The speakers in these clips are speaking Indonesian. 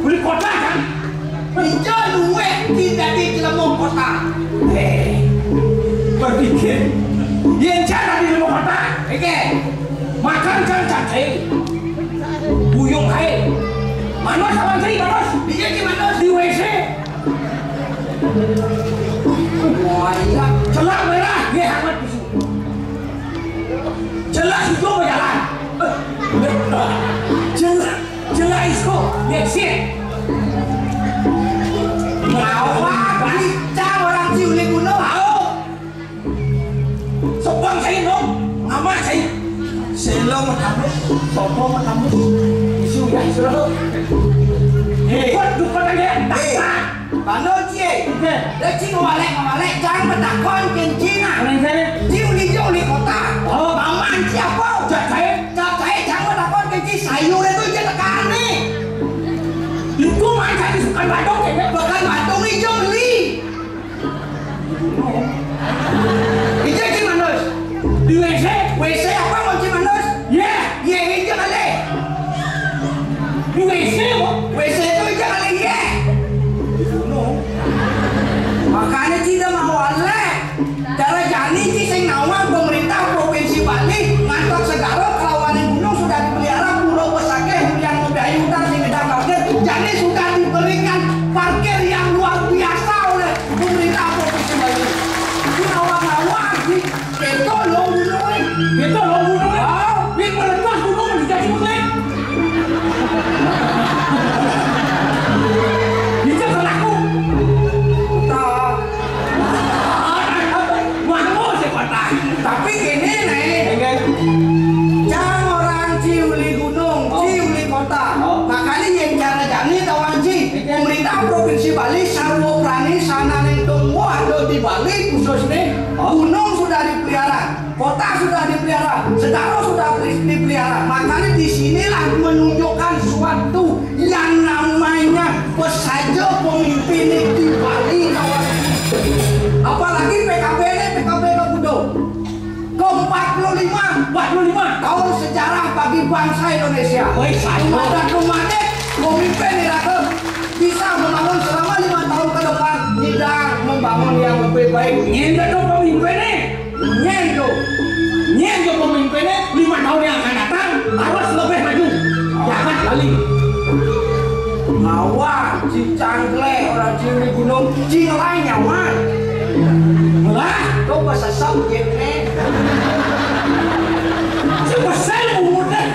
Beli kota kan? Hijau duit tidak di Cilemong. kota. Berpikir yang cara di ibu kota. Oke. Makan jangan jadi. Buyung hai. Manos sama jadi manos. Dia di manos di WC. Wah iya. Celak merah. Dia hangat bisu. Celak hijau berjalan. Celak hijau. Dia sih. Ngawak kita orang ciulik gunung. Sopong saya dong. Ngamak saya. Selo matamu. Sopong matamu. Isu ya isu. Buat dupan aja. Tak. Bano cie. Dah cing walek jangan bertakon kencina. Ciulik kota. Paman siapa? Cak saya jangan bertakon kencing sayur itu je tekan ni. Itu macam disukan Bandung ya. Bukan Bandung hijau beli. Hijau di mana? Di WC. WC apa mau di mana? Ya hijau kali. Di WC WC itu hijau kali ya. Makanya tidak mau alek. Cara jani ci sing nawang pemerintah provinsi Bali ngantok segala kelawanan gunung sudah dipelihara pulau Besake yang membiayai hutan sing gedang parkir. Jadi sudah diberikan parkir yang luar biasa oleh pemerintah provinsi Bali. Itu nawang-nawang di itu lo gunung. Itu lo gunung. Ini melepas gunung dijadi mulai. Itu terlaku. Tapi gini nih, jangan orang ciuli gunung, ciuli kota. Makanya yang cara jani tawan ci, pemerintah provinsi Bali sarwo prani sana neng tunggu ada di Bali khusus nih. Gunung sudah dipelihara, kota sudah dipelihara, Sedaro sudah dipelihara. Makanya disinilah menunjukkan suatu yang namanya pesaja pemimpin di Bali kawan. Apalagi PKB ini PKB Kudo. Ke-45 tahun sejarah bagi bangsa Indonesia. Dan kemarin pemimpin Irak bisa membangun selama 5 tahun ke depan. Tidak membangun yang lebih baik. Nyendo pemimpinnya. Nyendo pemimpinnya 5 tahun yang akan datang harus lebih maju. Jangan kali. Ngawak, si canggle orang cilik gunung, cilai nyawa. Lah, kau bahasa sabjek nih. Sebesar mudah.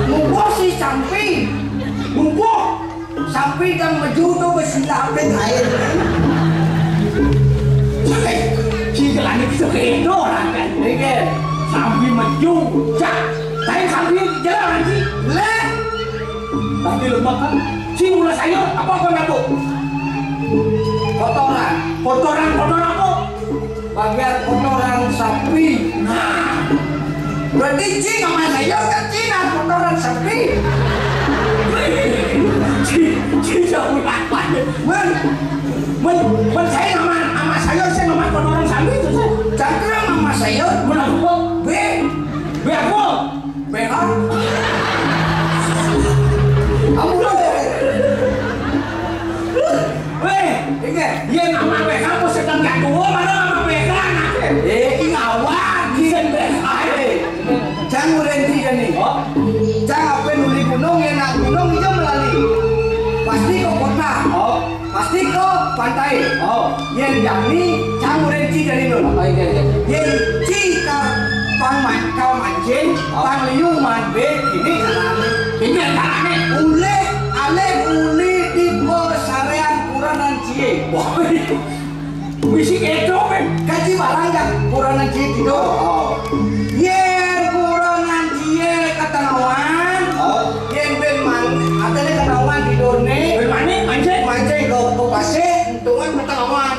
Munggu si sampai. Sampai dan maju tu bersilah apa air. Si langit itu kena orang kan. Sampai maju, cak. Saya sampai jalan nanti. Leh. Tapi lupa kan. Si mula saya apa kau nak tu? Kotoran apa? Bagian kotoran sapi. Nah, berarti cing sama saya kan cina kotoran sapi. Cing jauh apa? Men saya nama saya nama kotoran sapi itu saya. Cakra nama saya menapa? B apa? B apa? Kamu iya nama mereka aku sedang gak tua mana nama mereka ini ngawak ini jangan berhenti kan nih jangan apa nuli gunung ya nak gunung itu melalui pasti ke kota pasti ke pantai yang jani jangan berhenti dari dulu yang jika pang mancing pang liu manbe ini caranya ule di pesarean kuranan cie wah bisik itu kan kaji barang kan kuranan cie itu yang kuranan cie ketanawan yang ben man ada ni ketanawan di done ben mancing kau pasir untungan ketanawan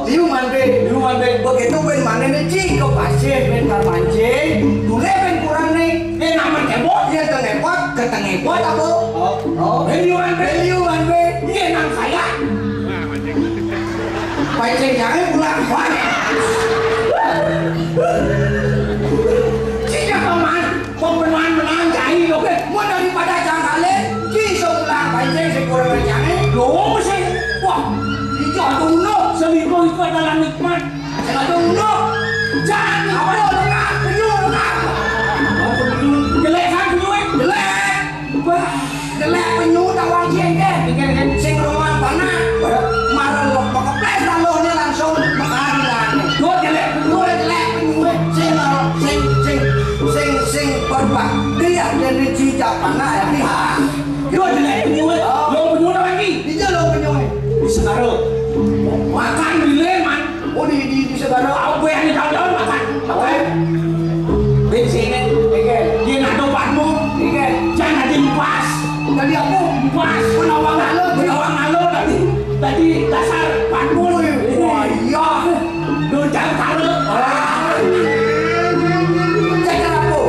liu manbe begitu ben mana ni cie kau pasir ben mancing dulu ben kurang ni nama kebot dia ketengepot apa Beliau manbe dia nang saya pancing jangan pulang Cina pemenuhan menang jahil oke mau daripada jangan kalian kisah pulang pancing sekurang jangan loh sih Aku uno. Selingkuh itu adalah nikmat. Aku uno. Jangan apa lengah, penyuh lengah. Jelek kan penyuh? Jelek. Wah, jelek penyuh tawang jengkel. Sing rumah panah. Marah lo pokoknya lalunya langsung makan lagi. Dua jelek penyuh. Sing berbak dia jadi cicak panah ya pihak. Dua jelek penyuh. Lo penyuh lagi. Dia lo penyuh. Di Segaruk. Makan di Leman. Oh di Segaruk. Aku yang di tahun makan. Bensin. Dia nak dobatmu. Jangan dimpas. Jadi aku Pas menawang halo tadi dasar panmul. wah iya. Doncang kalo. Cek aku.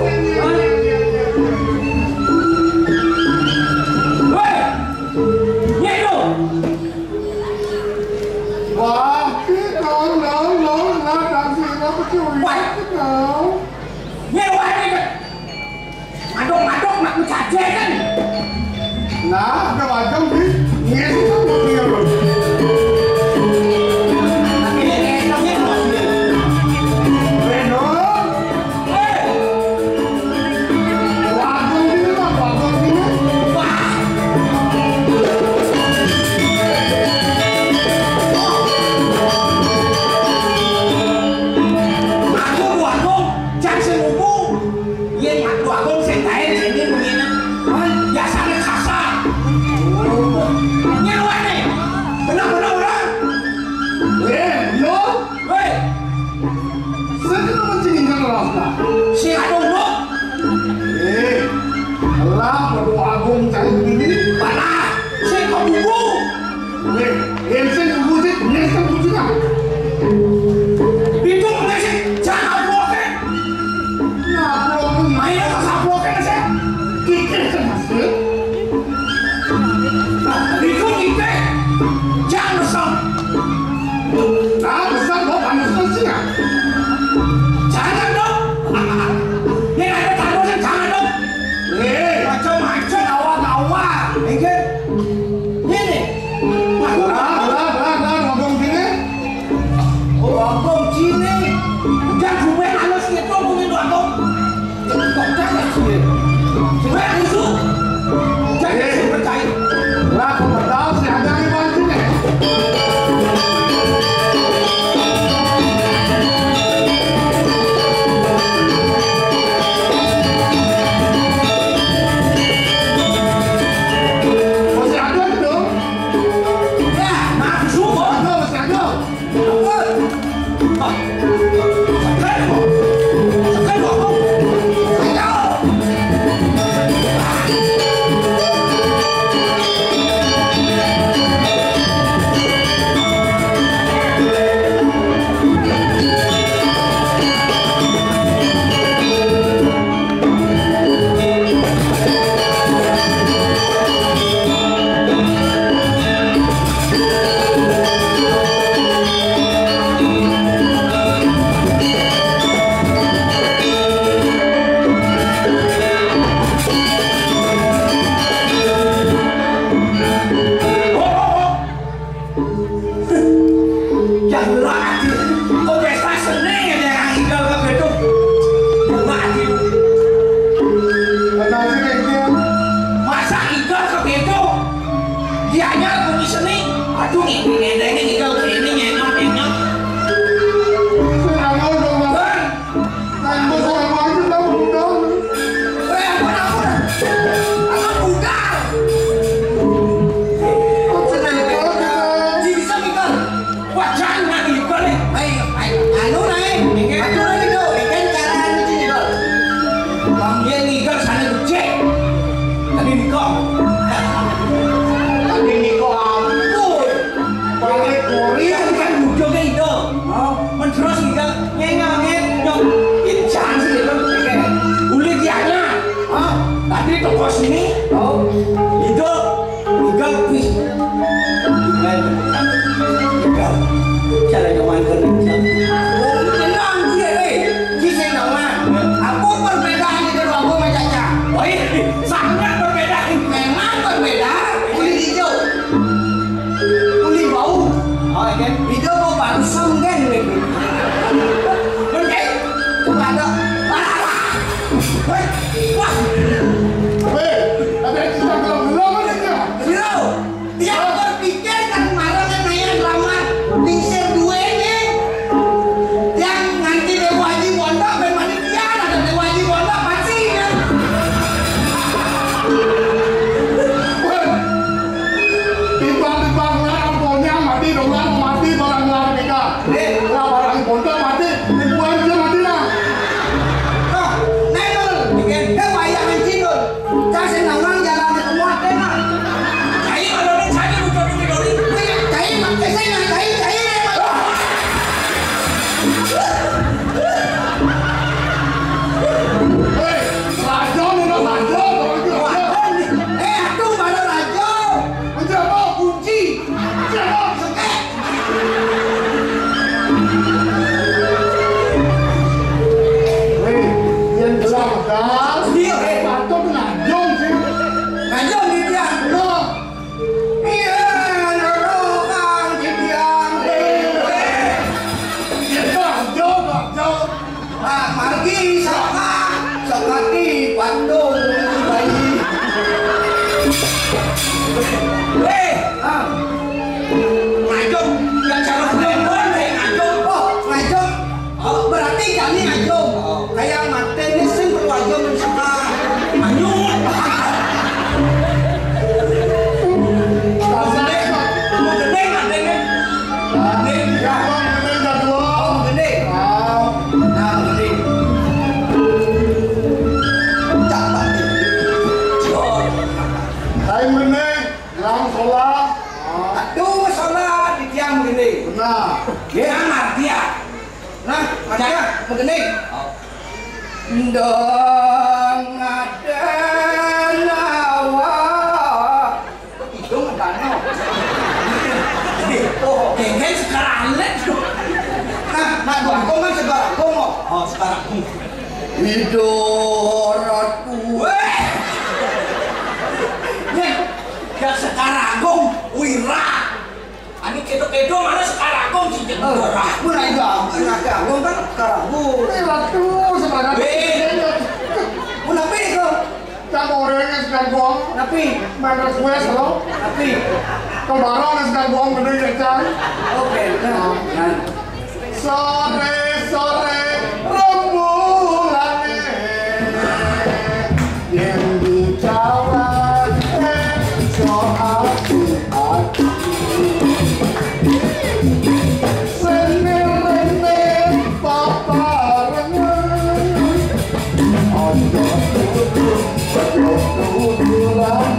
Woi. Nyedo. Wah, no, nanti apa curi? Nyewa ini kan. Madok nak mencaje kan. Nah, ada macam ni, ni sama dia. Reno, waktu ni lah, waktu ni. Aku jangan semupu. Ye aku sentai sini begini. Biasanya kasar. Nyewa nih. Benar. No, Woi. saya tu macam ni kan lah. Si adong. Allah berdoa agung cari begini. Mana? Si kau buku. Saya tunggu je, ni saya tunggu je. Itu masih jangan blokin. Ya, belum. Main apa blokin sih? Kita kan masih. Itu kita jangan besar. Nah, besar kau panas sih. Jangan dong. Ini ada taruhnya jangan dong. Macam-macam awak. Ingat? Ini. Ngomong sini. Abang Cini. Jangan gue halus gitu punya dua dong. Kok jangan sih. Gue itu. Jangan percaya. Lah, kau tahu sih ada di mana sini. Masih ada tu? Ya, nak subuh. Ada, masih ada. Sekarang kok. Ayo. Ngajong yang cara telepon kayak ngajong. Oh, ngajong. Oh, berarti kami ngajong. Kayak maten ini sing perlu ngajong sama Anyut. Mau gede adanya. gede. Nah, gede. Capat. Kain meneng, lang sholat. Aduh, salah di tiang gini. Benar. Yang artia. Nah, makanya begini. Dong ada nawa. Itu ngedano. Oh, Kayaknya sekarang alet. nah, gua kan segala komo. Oh, sekarang. Idoratku. Yang sekarang wira. Ani kedo-kedo mana sekarang si jendera. Muna juga, gua kan karabu. Ini waktu sebenarnya. Muna pilih Yang orangnya sedang buang. Tapi, Mana gue selalu. tapi. Kau barang sedang buang bener ya cang. Oke, nah. Sore rembulan yang dicawan soal hati senir-senir paparangan ojo tudulan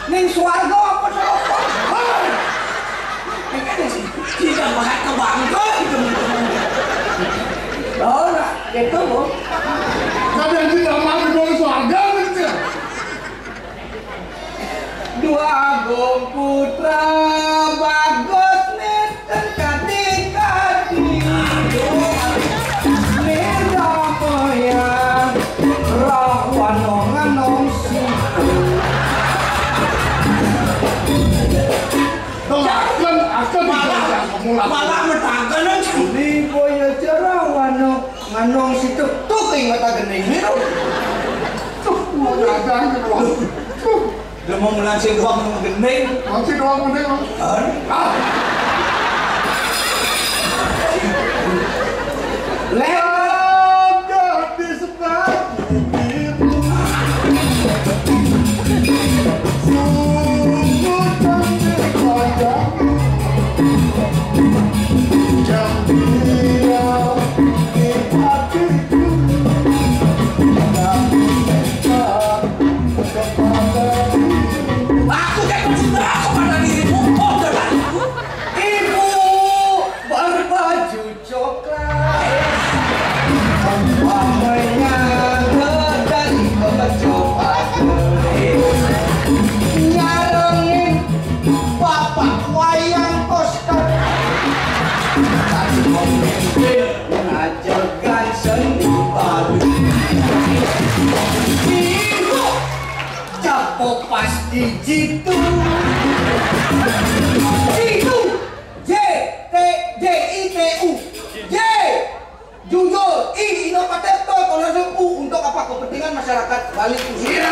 Ning swarga apa neraka? Tidak banget kebanggaan Oh, nah, itu Bu. Kadang tidak mau dibawa surga gitu. Dua agung putra bagus neten kati-kati. Nera moyang rawan nong situ. Akan malah menangkan Di boya cerawan nganong situ tuh ingat gening itu. mau dagang gitu. udah mau melansing uang gening Masih doang meneng. Lewat di sebelah biru. Sungguh cantik wajahmu. Jam diam di hatiku. Tapi tetap kepada dirimu. aku kayak cinta kepada dirimu oh denganku Ibu berbaju coklat Mamanya dari kecopat Nyarengin bapak wayang poster Tadi memimpin mengajarkan seni baru Ibu capo pasti jitu Jitu J-I-T-U J jujur I inovatif kalau U untuk apa kepentingan masyarakat balik usia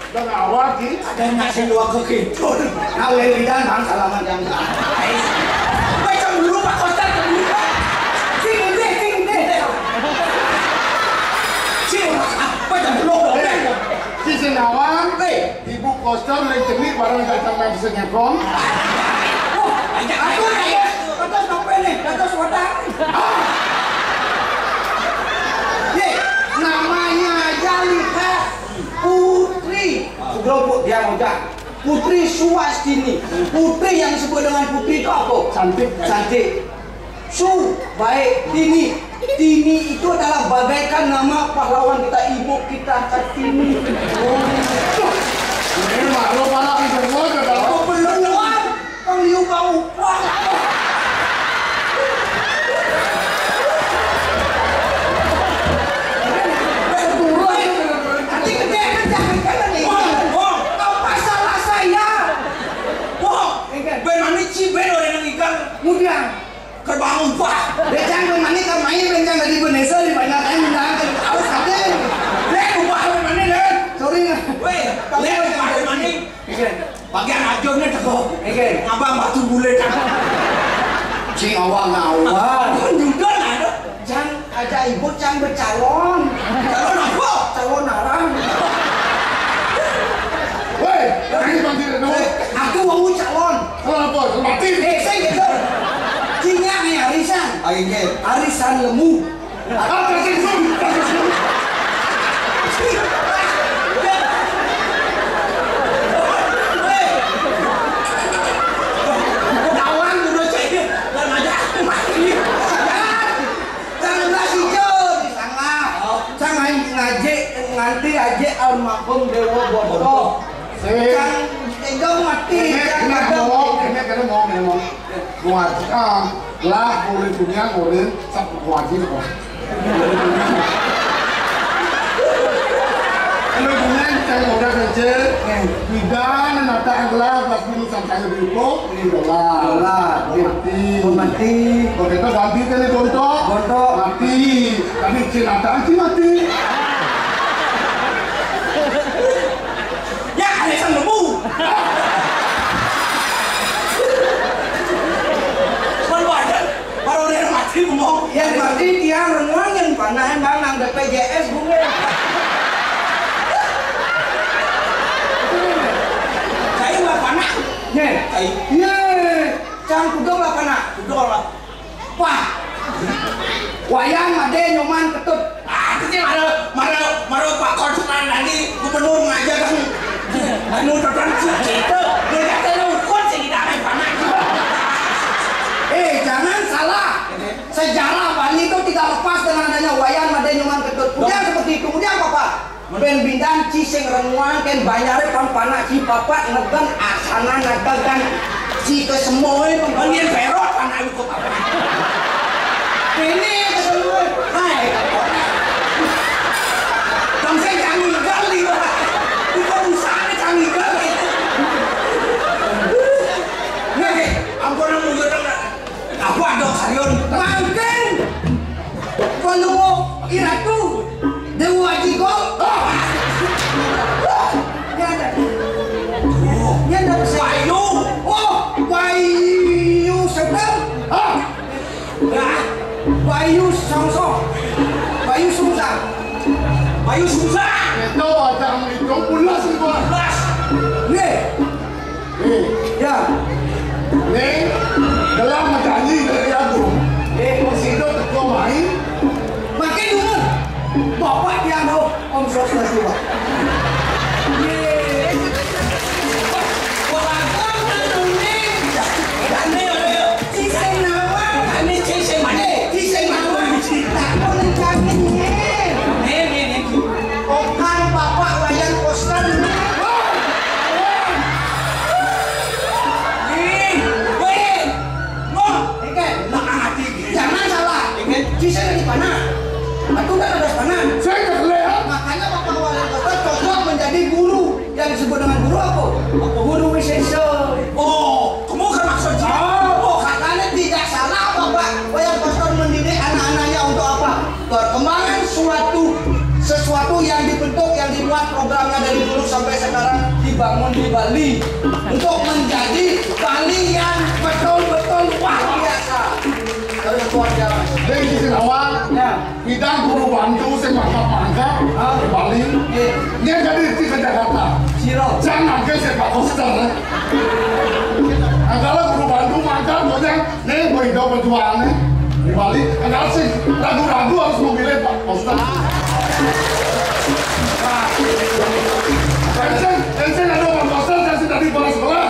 Dan awak gitu. ada yang ngasih uang ke kita nah wiridan bang salaman yang macam dulu Pak Koster dulu Pak sing deh sih apa jam dulu Si Senawang, ibu koster lagi cemik barang datang main di Senyakong. aku kata sampai nih kata wadah namanya Jalika Putri Sugrobuk dia ngojak Putri Suwastini Putri yang disebut dengan Putri itu apa? Cantik. Cantik Su baik Tini Kartini itu adalah bagaikan nama pahlawan kita, ibu kita Kartini. Ini malu para semua ke Aku belum doang, Kang Liu bau upah. Nanti gede kan jangan kalian nih. Apa salah saya? Wah, ben mani ciben orang yang ikan Kemudian kerbangun pak. Becang kemana kan main becang dari Indonesia di banyak yang menang harus kaden. Lek ubah ben mani lek. Sorry nah. Weh, lek ubah ben mani. Bagian ajonnya teko. Ngabang batu bule tak. Cing awang-awang. Juga ada. Jang aja ibu jang bercalon. Calon apa? Calon arang. Woi, ini bantu dulu. Aku mau calon. Kenapa? Mati. Saya gitu. Cingnya nih arisan. Arisan lemu. Apa sih zoom? Kawan udah cek dan aja aku mati. Jangan nasi jauh di sana. Jangan ngaji nganti aja almarhum Dewa Bodo. Jangan tinggal mati. Ini mau. Buat lah boleh punya boleh satu wajib kok. Kalau punya saya udah kerja, bidan nata angla pas dulu sampai dulu ini dolar. Mati. Kalau kita ganti kan bontok. Mati. Tapi cinta mati. Ya, ada yang nemu. Baru dia mati ngomong. Ya berarti tiang renang yang panah bangang BPJS bunga. Saya nggak panah. Ye, jangan kudung lah panah. Udah lah. Wah, wayang ade nyoman ketut. Itu sih maru Pak Konsulan nanti gubernur ngajar kan. Anu terang kita. Dia kata lu kon sih tidak main panah. Jangan salah. Sejarah Bali itu tidak lepas dengan adanya wayang ade nyoman ketut. Kemudian seperti itu, kemudian apa? Ben bindang cising renguang ken banyare pan panah ci papat negen asana nagagan ci kesemoy Bagian perot panah itu apa? ini kesemoy. Hai. Bangsa canggih kali lah. Itu usahanya canggih kali. Nih, ampun kamu orang apa dong Sarion? Mangken. Kalau iratu Dewa Jigo. Ya ada Bayu. Oh, Bayu sedang. Nah, Bayu Songso. Bayu Sungsang. Bayu susah. Itu ada itu pulas itu. Belas. Nih. Ya. Nih, dalam menjanji dari aku. Masih itu ketua main. Makin dulu. Bapak piano Om Swastiastu. Yang disebut dengan guru apa? Guru Wisesa. Oh, kamu kan maksudnya? Oh, katanya tidak salah Bapak. Wayang Pastor mendidik anak-anaknya untuk apa? Perkembangan sesuatu yang dibentuk, yang dibuat programnya dari dulu sampai sekarang dibangun di Bali untuk menjadi Bali yang betul-betul luar biasa. Terus luar biasa. Dari sisi awal, kita guru bantu semangka-mangka di Bali. Dia jadi di Jakarta. Jangan ke sepak poster. Kalau guru bantu maka kemudian nih mau hidup berjuang di Bali. Kalau sih ragu-ragu harus memilih Pak Poster. Enten ada Pak Poster saya sudah di sekolah.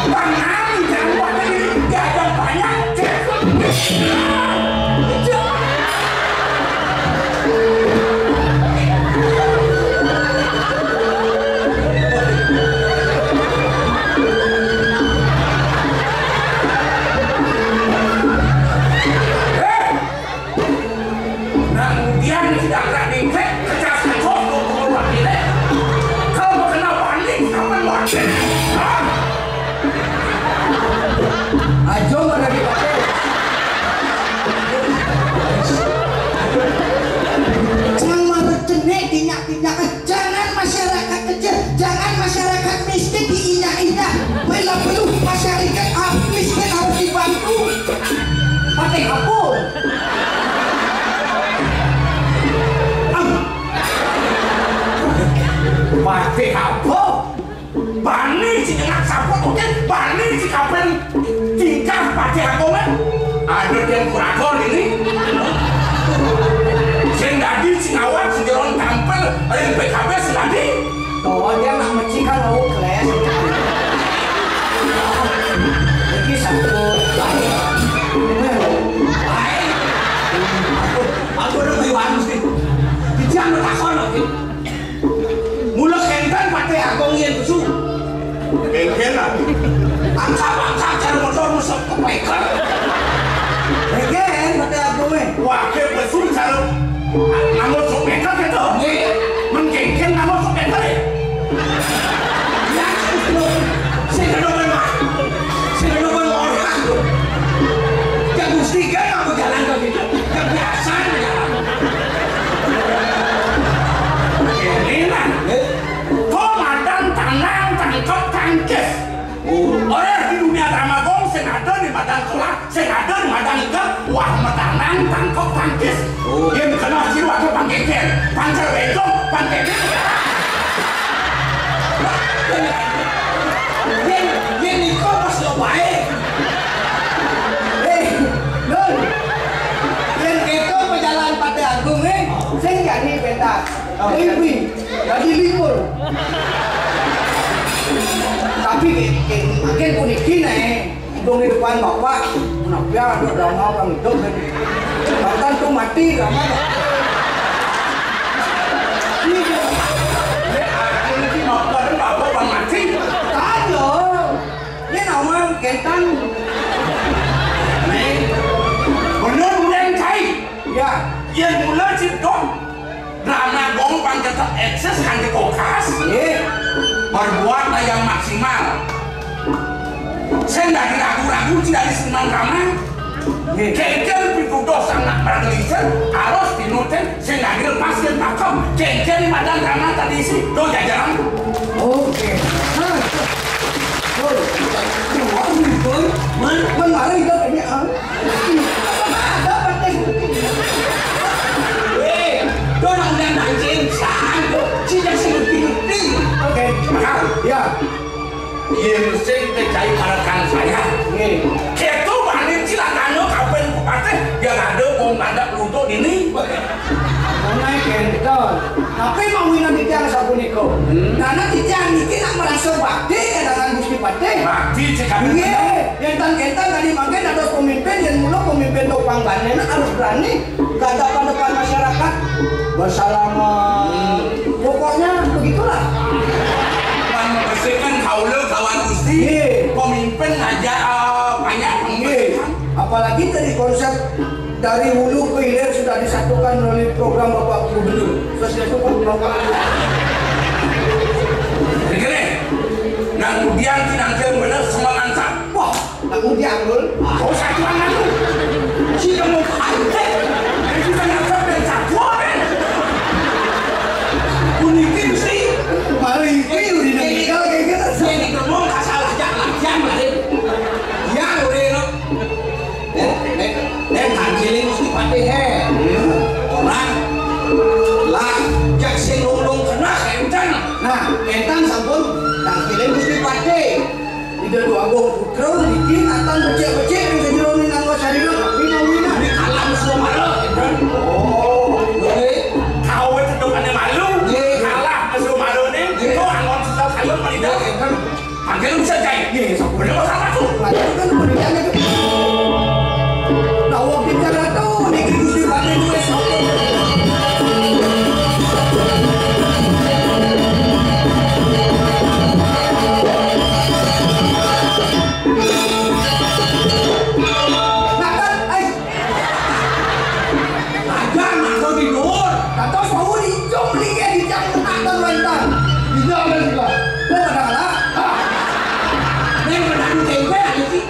Bang jangan buat ini gajah banyak. Ajo mana dipakai? Jangan marah cenek dinyak-dinyak. Jangan masyarakat kecil, jangan masyarakat miskin diinyak-inyak. Bila perlu masyarakat miskin harus dibantu. Pakai apa? Pakai apa? Bani si dengan sapot mungkin bani si kapan tingkah pakai aku kan? Ada yang kurakor ini. Sendadi si ngawat si jalan tampil ada yang PKB selagi. Oh dia nak mecikan lauk kelas. Lagi satu baik. Aku udah biwan sih. Jangan takon lagi. Mula kentan pakai aku ingin kusu. Kentan lah. Angka cara motor musuh kepekar. Again, pakai aku Wah, ke besul cara namun sopekar itu. Mengkenken namun sopekar. Ya, saya kedokan mah. Saya kedokan orang. Yang mesti kan aku jalan ke sini. Kebiasaan jalan. Kelinan. Komandan tanang tangkap tangkis. Orang di dunia Tamagong senada di badan sekolah, senada di badan ikan, wah metanang tangkap tangkis. Dia kenal si waktu pangkeken, pancer becok, pangkeken. Yang ikut pas lo baik. Nun, yang itu pejalan pada agung saya nggak nih pentas. Mimpi, lagi libur. Tapi makin puniki nih, hidung di depan bapak, kenapa ada drama orang itu kan? Bahkan tuh mati drama. Ini bapak dan bapak bang mati. Ayo, ini nama kentan. Benar yang kai. Ya, Yang mula ciptom. Drama gong bang tetap ekses kan di kokas. Berbuat yang maksimal. Saya tidak ragu-ragu tidak disenang drama. Kengkel pitudos anak bergelisir harus dinutin. Saya tidak dilepaskan pakam. Kengkel di badan drama tadi sih. Tuh jajaran. oke. Menarik itu kayaknya. Ada pakai. Tuh nak udah nanjing sanggup. Tidak seperti-seperti. Oke. Ya. Yang sing terjadi pada kan saya. Itu banding silakannya kapan kupate yang ada komandan untuk ini. Mana kenton. Tapi mau minum titiang sapuniko. Karena titiang ini nak merasa bakti dengan Gusti Pate. Bakti cekap. Kentan tadi makin ada pemimpin yang mula pemimpin topang banena harus berani kata depan masyarakat bersalaman. Pokoknya begitulah. Bersihkan kawan Gusti. Pemimpin aja banyak pemimpin. Apalagi dari konsep dari hulu ke hilir sudah disatukan melalui program Bapak Gubernur. Sudah disatukan Bapak Gubernur. Begini, nah kemudian finansial benar semua lancar. Wah, tak kemudian lul. Oh satu anak lu, si kamu kaget, itu ternyata dan satu orang. Unikin sih, Mari itu di negara kayak gitu. saya dikermong kasalah jangan lagi. Ya udah lo, kanjiling mesti pati orang lah jaksin ulung kena kencan. Nah, kentan sampun tangkilin Gusti Pate. Ida dua gong putra bikin atan becek-becek yang sejeronin nanggo sarina tapi nawina. Ini kalah semua malu. Oh, kau itu tukannya malu. Kalah semua malu nih. Kau angon susah sayur malida. Panggil bisa jahit. Bener Neng menang tempe aja sih.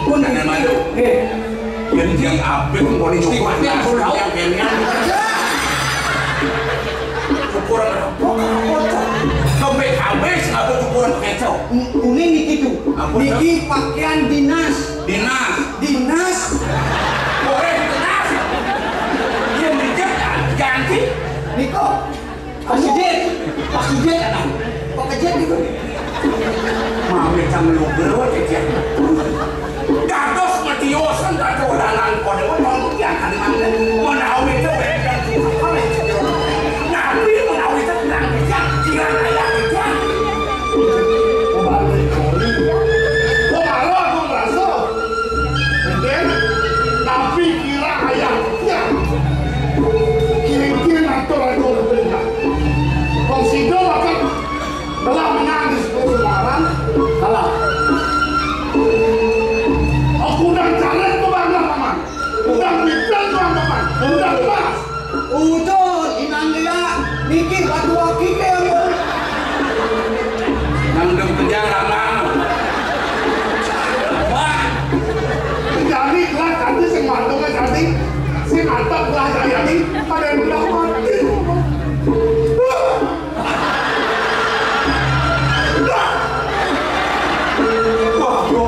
Pun ada maju. Yang abis mau dicoba yang pulau yang kalian. Ukuran sampai habis atau ukuran kecil. Ini niki tuh. Niki pakaian dinas. Dinas. Boleh dinas. Dia dijat ganti. Niko. Pak Sujet ada. Pak Kejet itu. Mau macam lu berapa Kejet? Gatos matiosan tak ada dalam kode orang yang akan menahu itu benar apa itu? Nabi menahu itu bilang Kejet, kira ayah Kejet. Aku merasa, tapi kira ayah Kejet. Kirim-kirim atur-atur berbeda. Konsido akan telah menangis kebenaran salah. Aku udah caleg kebangga paman, udah bidang teman-teman, udah kelas. Udah, inang dia. Niki batu aki ke yang Nang dem kerja ramah. Jadi kelas tadi sing mantungnya tadi, sing atap kelas tadi ada yang bilang mati. Wah bro,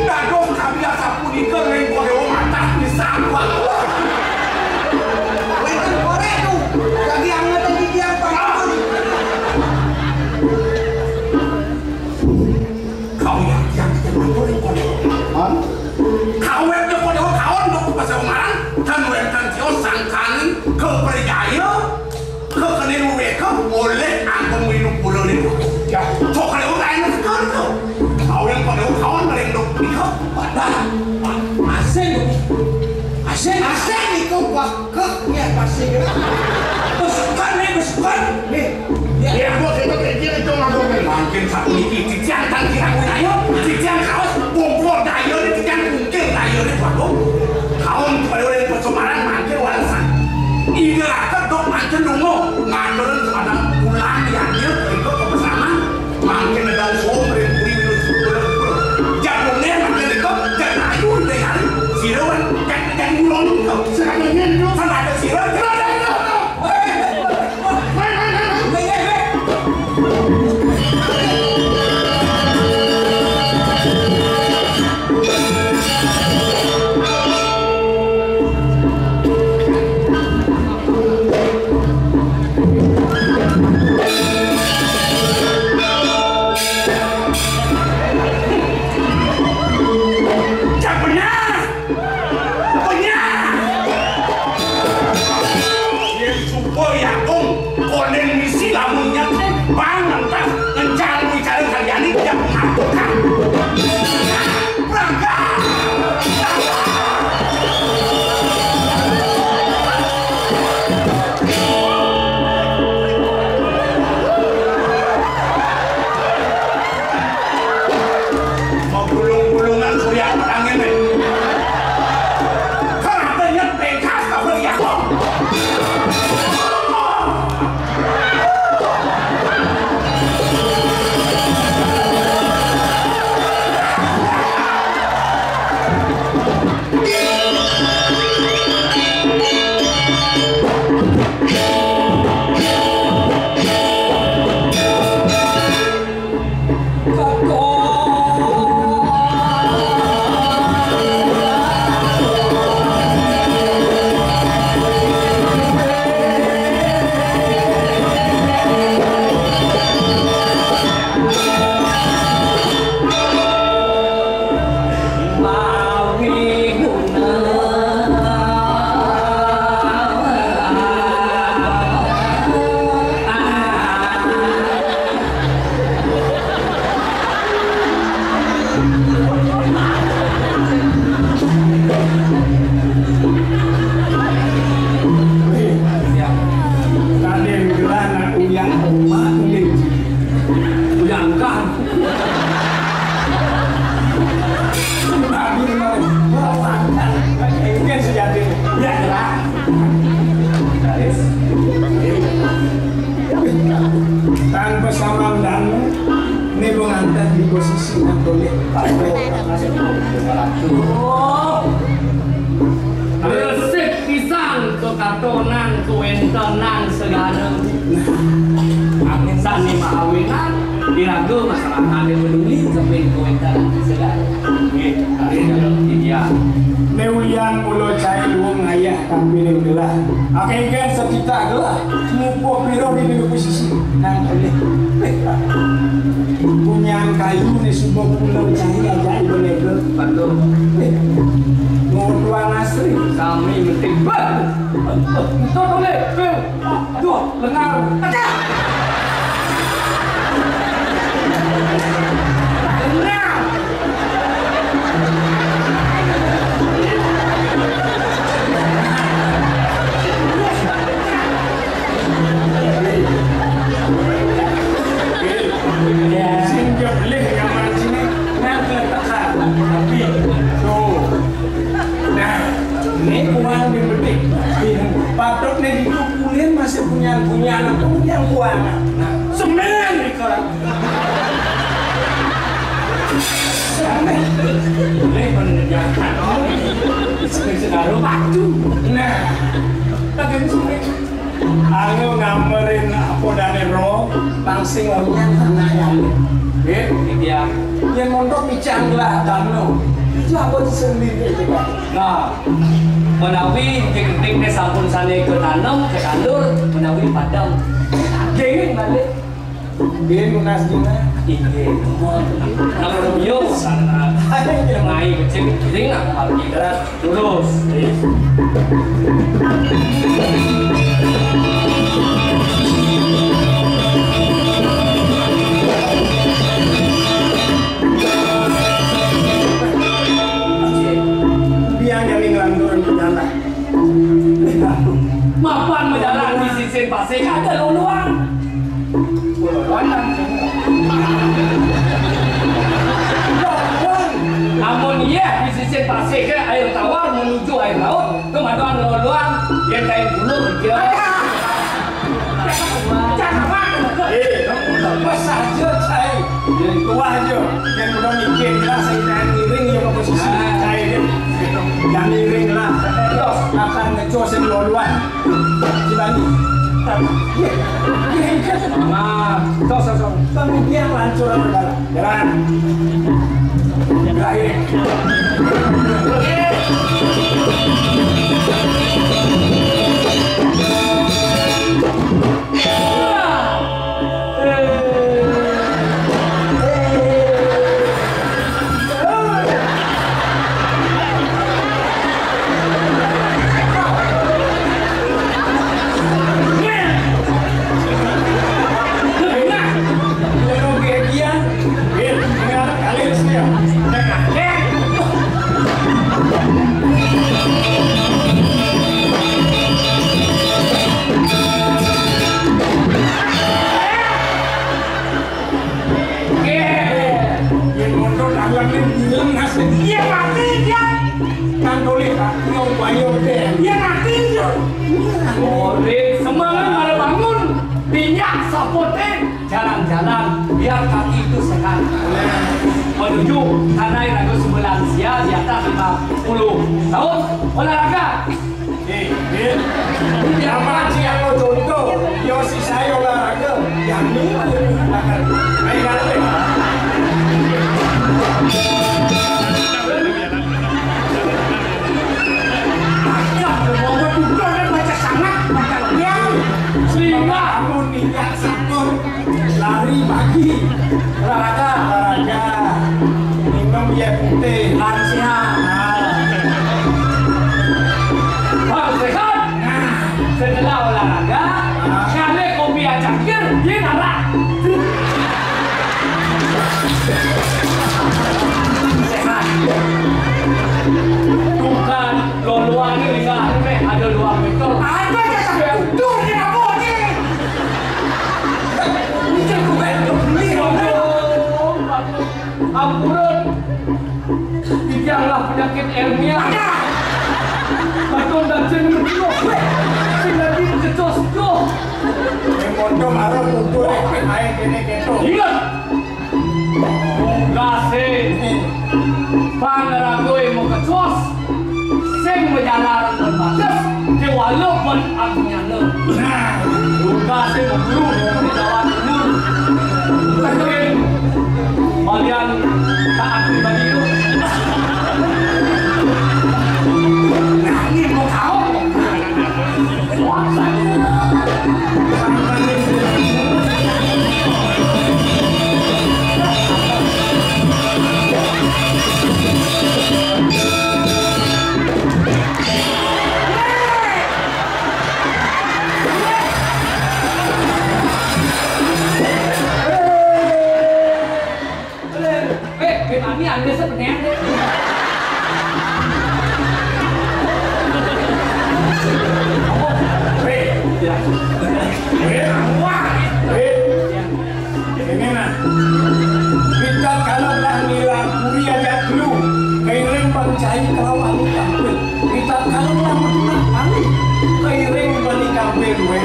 dados kami asap punika lain kode mata di sawah. Wenten korek tuh. Jadi anget tadi dia pakai. Kau yang kita maturin kode. Kawetnya kode kawan untuk pasal kemarin kan wetan tio sangkanin ke perjaya ke keniru mereka oleh angkong minum pulau itu. Ya, coklat itu lain sekali tuh. Kau yang kode kawan mereka mereka pada Asen Niko bakak ya pasti. besukan nih. Ya, gua kita itu ngomongin. Makin satu ini titian tan kirang dayo, titian kaos bombor dayo ni titian kungkil dayo ni bago. Kaon pada orang persomaran makin walasan. Ide akan dok makin nungo ngadoran pada pulang yang dia ikut ke pesanan makin ada sombre puri minus pura. Jadulnya makin ikut dan ayu dengan siruan dan gulung itu. Sekarang ini Kan ada siruan. tanpa sama dan ini mengantar di posisi yang boleh resik pisang ke kartonan ke wentenan segala amin sani maawinan diragu masyarakat yang peduli sampai ke wentenan segala hari dia Neulian mulo cai luang ayah tapi ni gelah. Akhirnya sekitar gelah. Mupo piro di posisi nang boleh. Punya kayu ni semua pulau cai aja boleh ke. betul Mau tuan asri. kami metik ber itu boleh tuh lengar aja Singgah boleh yang mana sini. Nak letakkan. Tapi tu. Nah, ni uang di betik. Patut ni di kuliah masih punya anak tu yang uang. Nah, sembilan ni korang. Sampai. boleh menjaga sekarang batu Nah, tak sini. Aku ngamerin apa dari roh, langsing orangnya tanah yang ini dia yang mondok bicang lah dano. Itu apa sendiri itu kan? nah menawi keting ni sampun sana ke tanam ke tandur menawi padam geng balik Dia munas juga. iya kalau yo sana ngai kecil kecil nak pergi terus Biar yang ngelanturin penjala. mapan menjalan di sisi pasir ada luluan namun iya di sisi pasir ke air tawar menuju air laut kemaduan luluan yang kain bulu dia Pas saja cai. Tua aja. Yang udah mikir lah saya nahan miring yang posisi cai dia. Yang miring lah. Terus akan ngecos yang luluan. Dibanding. Mama, Tos. Kemudian lancur adalah jalan. Berakhir. Iya mati dia. Kan boleh tak? Ngau bayar dia. Iya mati dia. boleh semangat malam bangun minyak sapote jalan-jalan biar kaki itu sehat menuju tanah ragu sebelah sia di atas 50 tahun olahraga Apa sih yang lo contoh? Yosi saya olahraga. Yang ini olahraga. Baik kali. Lari pagi, olahraga, minum ya putih, lansia, harus sehat setelah olahraga kali kopi acakir dia nara sehat bukan loluan ini ada 2 meter ada aja sampai utuh di dapur ni. Ampuran tidaklah penyakit hernia betul dan jenis sing lagi kecos tuh bondo marah tutur ae kene keto. Ingat. Kasih. Pangaragoy mo kacos. Sing menjalar berbatas. Walaupun akunya lo. Nah, kasih mo guru di Jawa Timur. Tapi kalian taat pribadi itu. Nah, ini mau tahu. Ini Anda sebenarnya. Kita kalaulah nila kuria jadlu, kairing pancai kalau anu kampil. Kita kalaulah menang anu, kairing balik kampil we.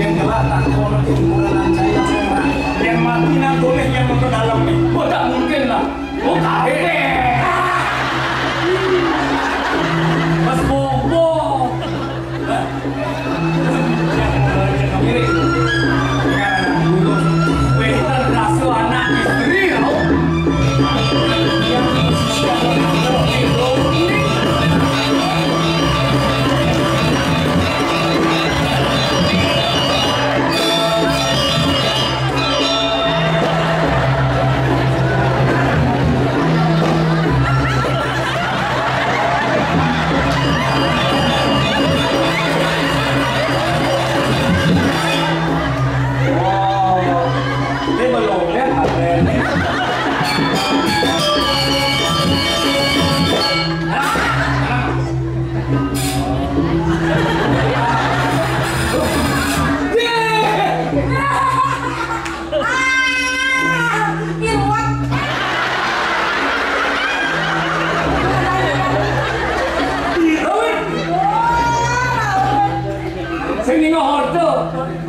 Yang gelatan kono timbulan saya semua. Yang mati nak boleh yang ke dalam ni. Oh tak mungkin lah. Oh tak deh. Mas Bobo. Kiri. Wetan rasu anak istri tau.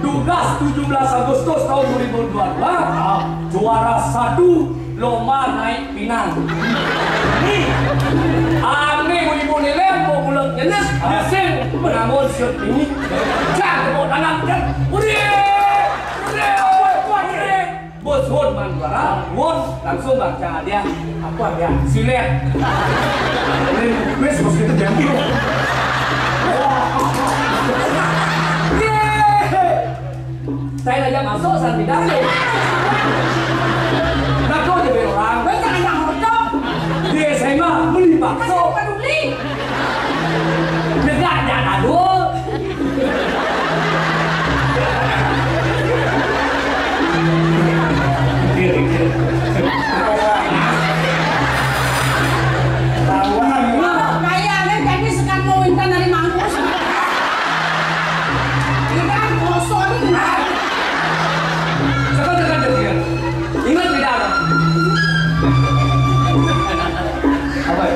Tugas 17 Agustus tahun 2022 juara 1 lomba naik pinang. Nih, ane ibu nilai mau bulan jenis mesin menangun siut ini. Jangan mau tangan kan? Bos Won Manwara, Won langsung baca dia apa dia silet. Wes bos kita diambil. Saya aja masuk saat tidak ada. Nak kau jadi orang. Gue jangan yang hodok. Di SMA beli bakso. Kasih peduli. Negak jangan dulu. Kayaknya jadi sekarang mau minta dari mangkus. Kita kan kosong ini. Ingat tidak ada? Apa ya?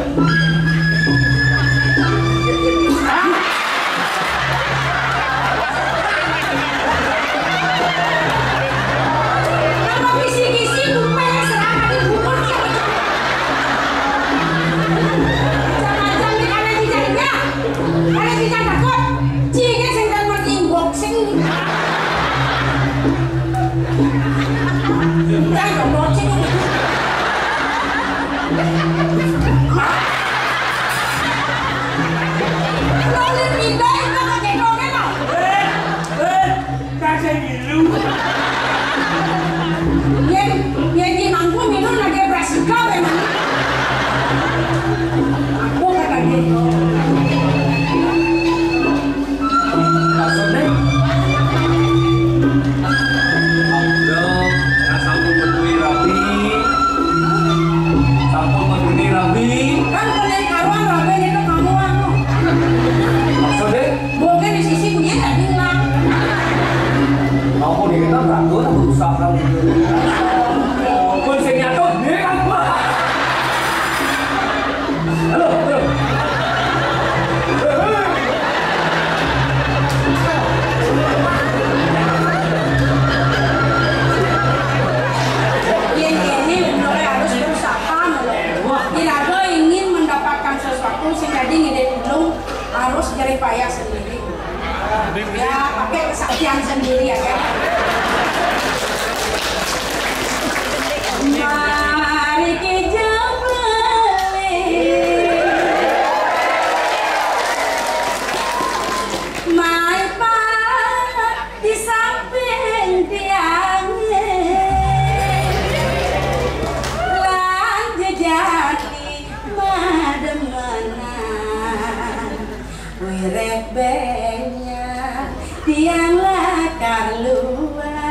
Kalau kisi-kisi rupanya serahkan di bubur. Jangan-jangan ada jejaknya. Ada jejak takut. Jika sedang berunboxing. Jangan unboxing. Lalu pindah itu pakai kongnya mau. Kasih dulu. Yang di mangku minum lagi Brassica memang. Aku kata gitu. Maksudnya? Sampun mendunia rabi. Kan kena karuan rabe itu kamu aku. Maksudnya? Mungkin di sisi punya tak bilang. Mau di kita beratur atau usaha gitu. jerih payah sendiri. Ya pakai kesaktian sendiri ya kan. Mari kita beli mai pak di samping tiangnya lan jejaki mademenan wirek benya tiang lakar luar.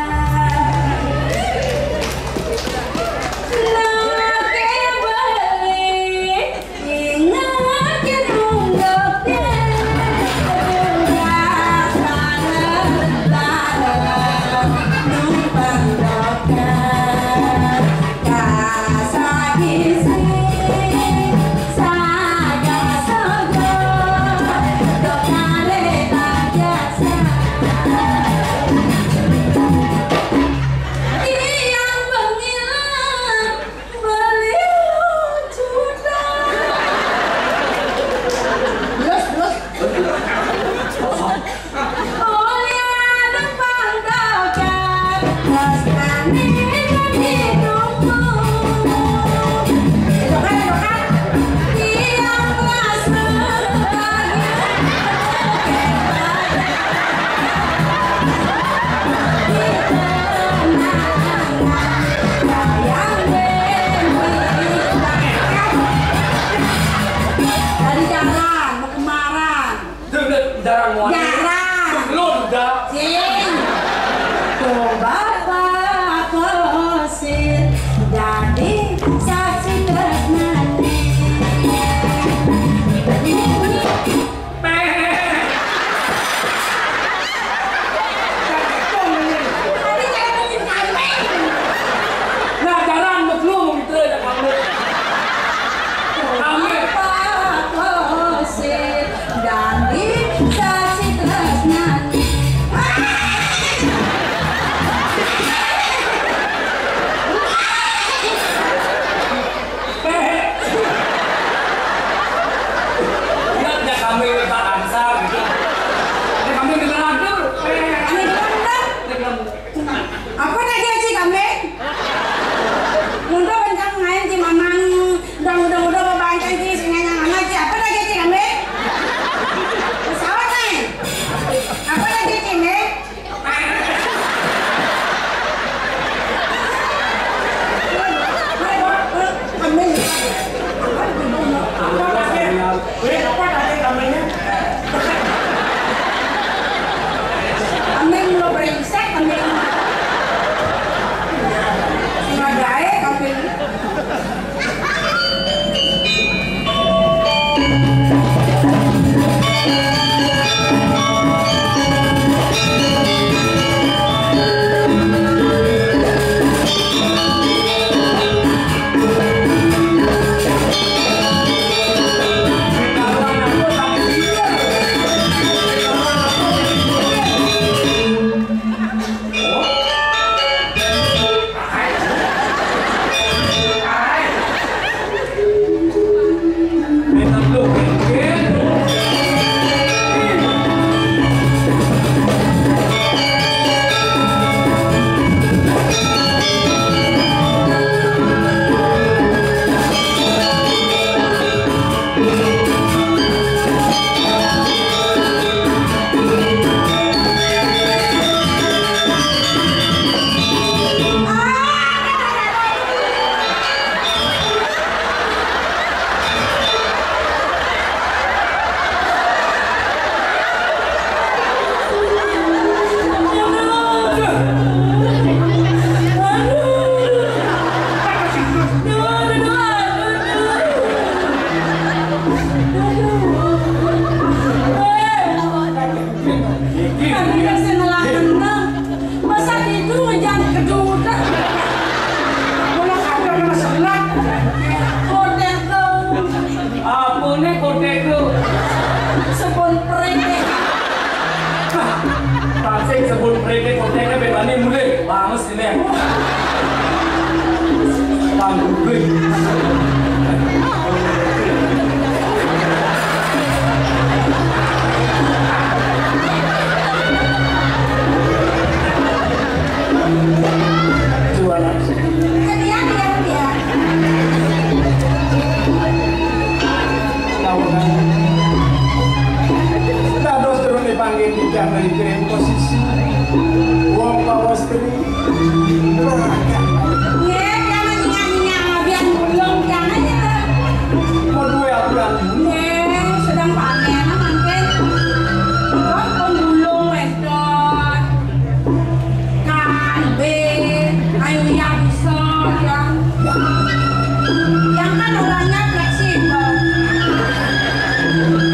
orangnya fleksibel.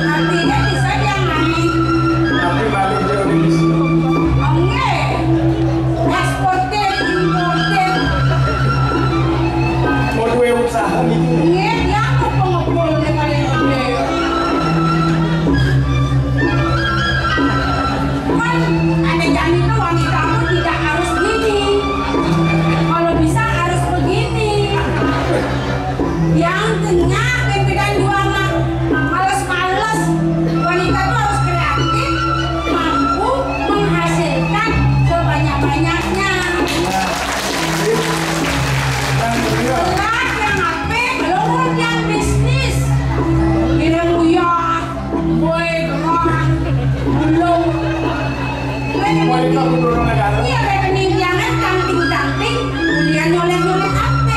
Artinya bisa dia main. Tapi balik dia udah di sini. Oke. Eksportir, importir. Mau dua usaha gitu. Iya, dia ngepul-ngepul nih paling gede. Kan ada janji tuh wanita tuh tidak harus gini. Kalau bisa harus begini. Yang tengah pimpinan dua mah males-males. Wanita tuh harus kreatif, mampu menghasilkan sebanyak-banyaknya. Berat yang HP, belum yang bisnis. Kirim buyar, boy, gerang, belum. Wanita berdorong negara. Iya, rekening jangan cantik-cantik, kemudian nyolek-nyolek HP.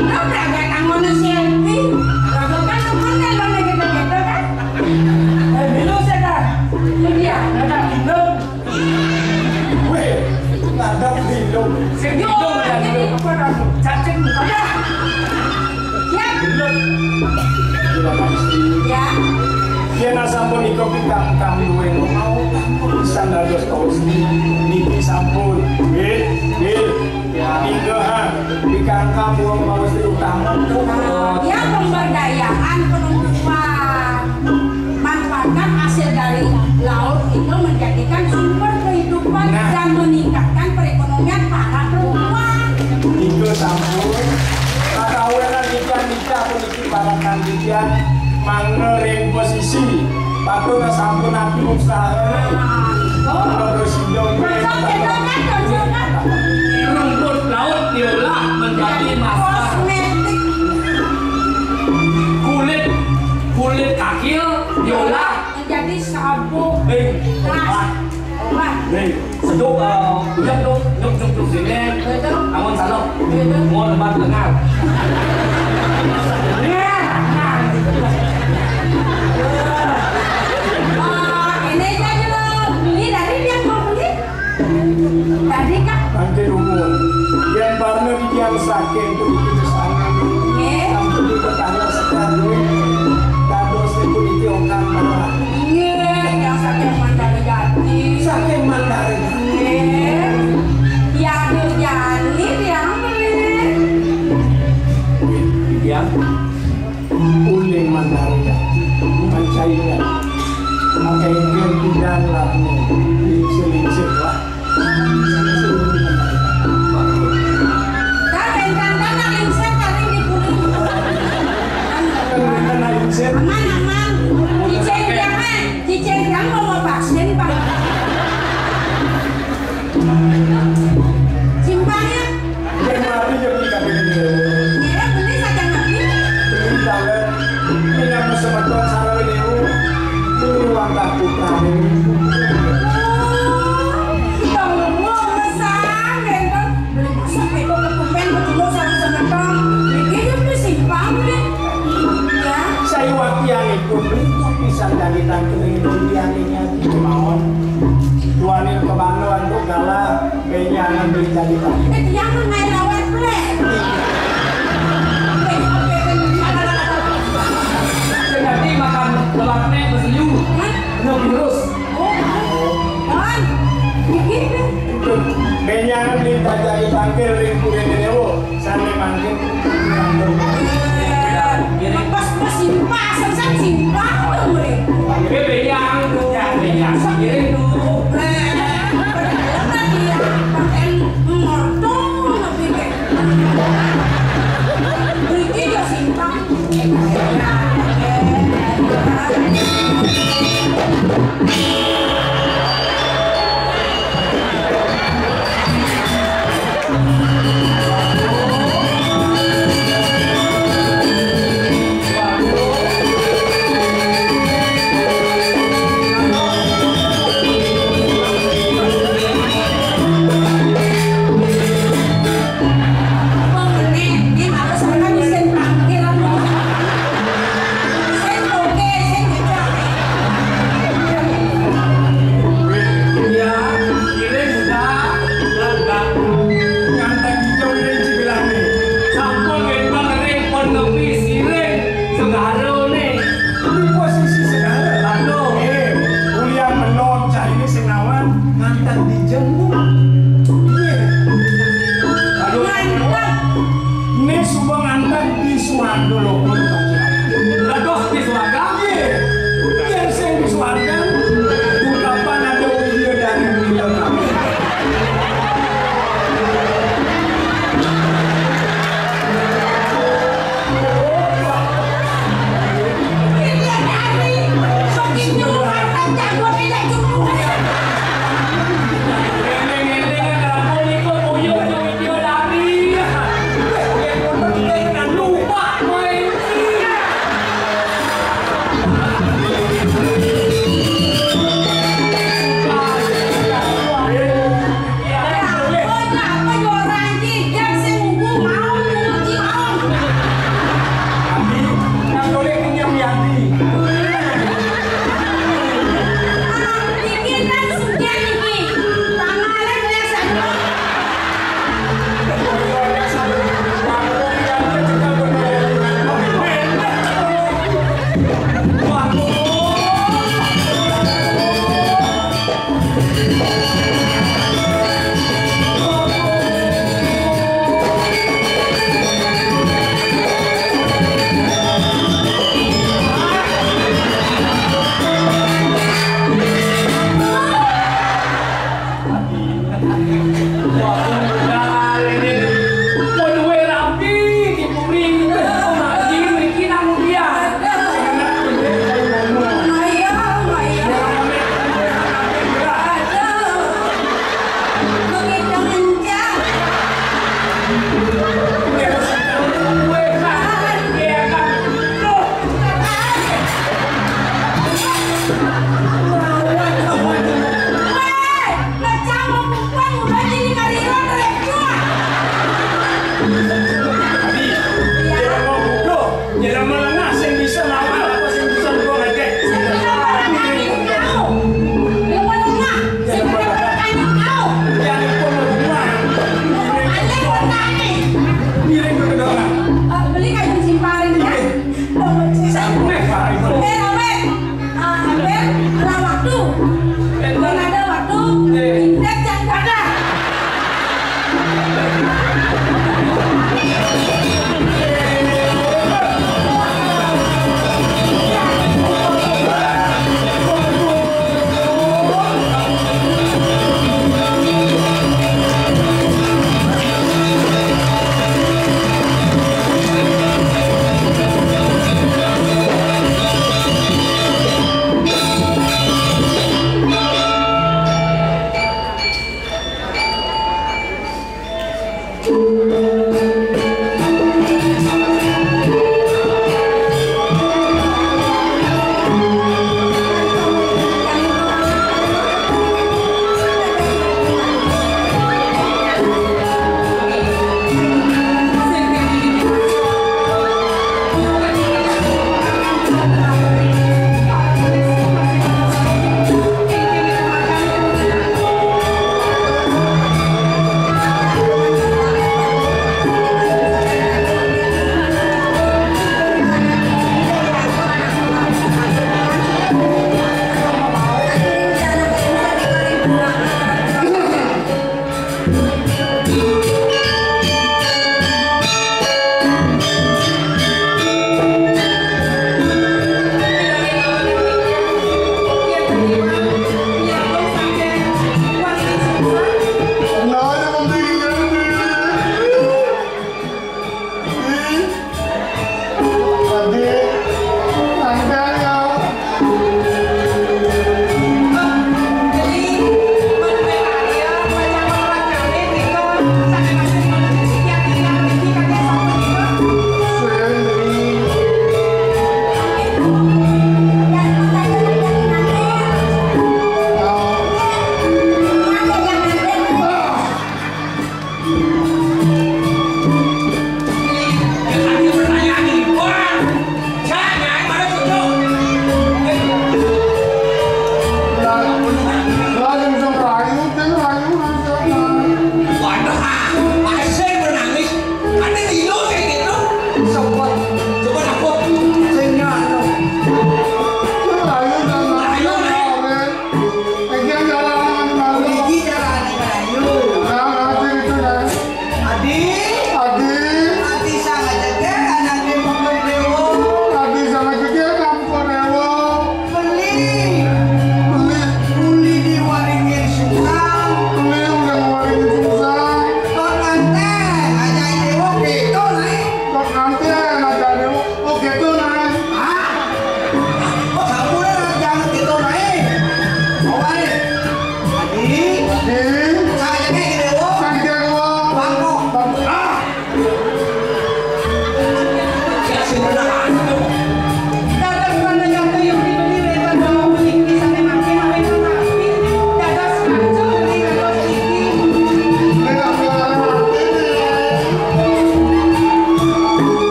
Lo beragak tangan selfie, beragak kan temen lo gitu-gitu kan? Belum sedar, itu dia, ada belum. Weh, nada belum. Sebelum dan cacing mukanya. Siap? Tidak pasti. Ya. Dia nasampun iko pikam dua yang mau bisa dados taus niki sampun. Tiga pikam kamu mau utama. Ya, pemberdayaan perempuan. Manfaatkan hasil dari laut itu menjadikan sumber kehidupan dan meningkatkan perekonomian para perempuan. Tiga sampun. Kakaweran nikah puniki para kandidat mangereng posisi. Patut sampun api usaha. Terus hidung. Rumput laut diolah menjadi masker. Kosmetik. Kulit kakil diolah Menjadi sabuk. Obat. seduk nyuk sini amun salok mau lebat lengan Ini saja lo beli dari dia mau beli. Tadi kan. Nanti umum. Yang baru di yang sakit itu di sana. Sampai di tetangga sekali. Dados itu di Tiongkok malah. Yang sakit mandari jati. Sakit mandari. Ya ada jani yang beli. ya Uling mandari. Mencaikan. Pakai ingin tidak lah. Selisih lah. Aman, Ciceng jangan mau vaksin Pak. Simpannya. Yang mati jadi kabin ini. Ya beli saja nanti. Beli dalam. Ini yang bersama sarang ini. Ini uang tak putra ini. Saya waktu yang itu bentuk pisang dari tangkring yang kemauan tuanin ke Bandung untuk galah benyangan beli jadi tangkring Yang main lawan play. nanti makan lebatnya berseyu terus benyangan beli jadi tangkring ringkurin ini sampai mangkin Pas simpah, sesat simpah tuh beyang sendiri tuh pakai morto Ini subang antar di suarga loh. Lados di suarga. Yang saya di suarga, kapan ada video dari beliau kami.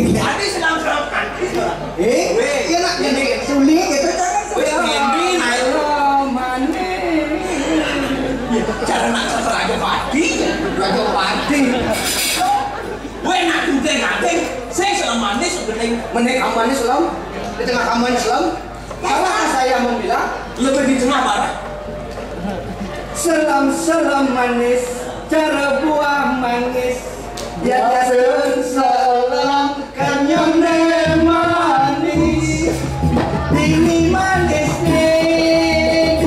Tadi sedang kanti. Iya nak jadi suling gitu jangan Ini cara nak Raja Pati. Raja Pati. Weh nak tunteng nanti. Saya selama ini sebenarnya Menek aman Islam di tengah aman Islam. Apakah saya membilang lebih di tengah barat. selam manis cara buah manis jatuh selam kanyang manis ini manis nih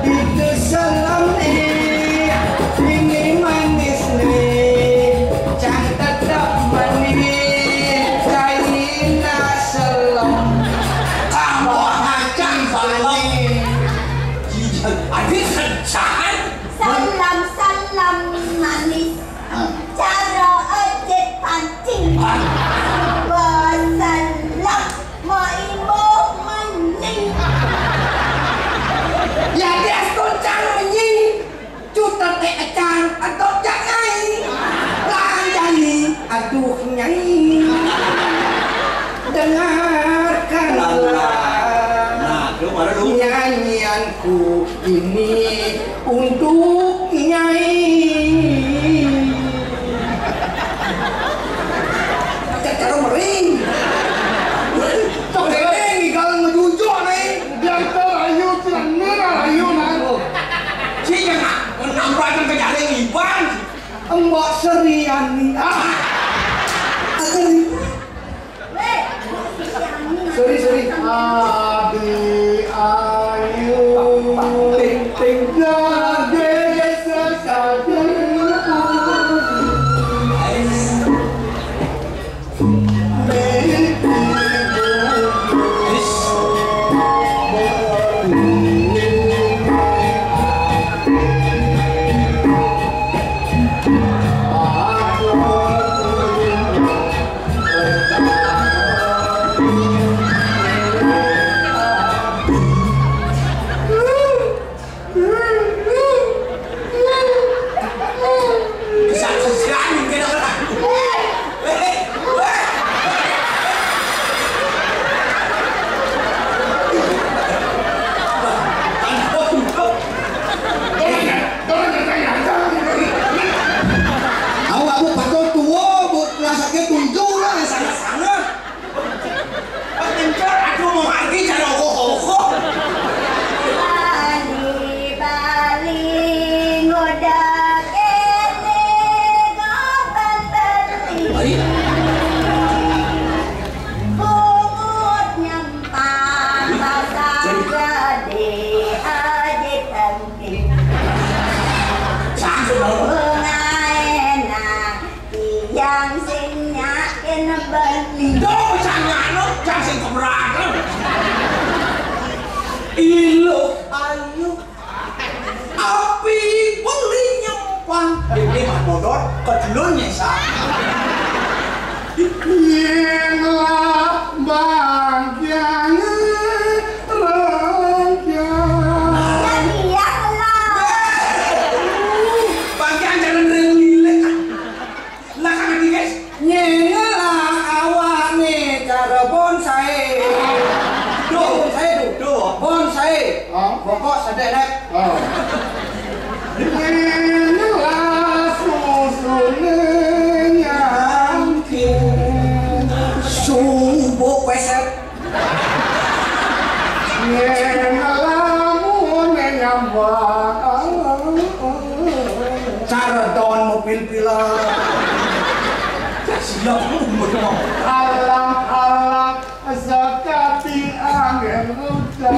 itu selam nih ini manis nih can tetap manis kaina selam Tambah macam manis. Adik kencang. Salam manis cara ojek pancing Wassalam mau ibu maning ya dia kuncang menyi cuta teh acan atau jangai lanjani aduh nyai dengarkanlah nyanyianku ini untuk nyai cara mering ini kalau ngejujur nih Dia terayu, tidak merayu nak. Siapa nak menambahkan kejaring iban? Mbak Seriani sorry Adi ayu, jadi sesaji. Ilo ayu api beli nyempang Ini mah bodor kedulunya sah. Yenglah bagian renggang. Bagian jalan relile. Lah kan guys. nyengelah awak nih cara bonsai bonsai pokok sedek Yenglah susunnya subuh peset Yenglah munengambang cara don mobil pilar Silap ngomong. alam zakati angin ruda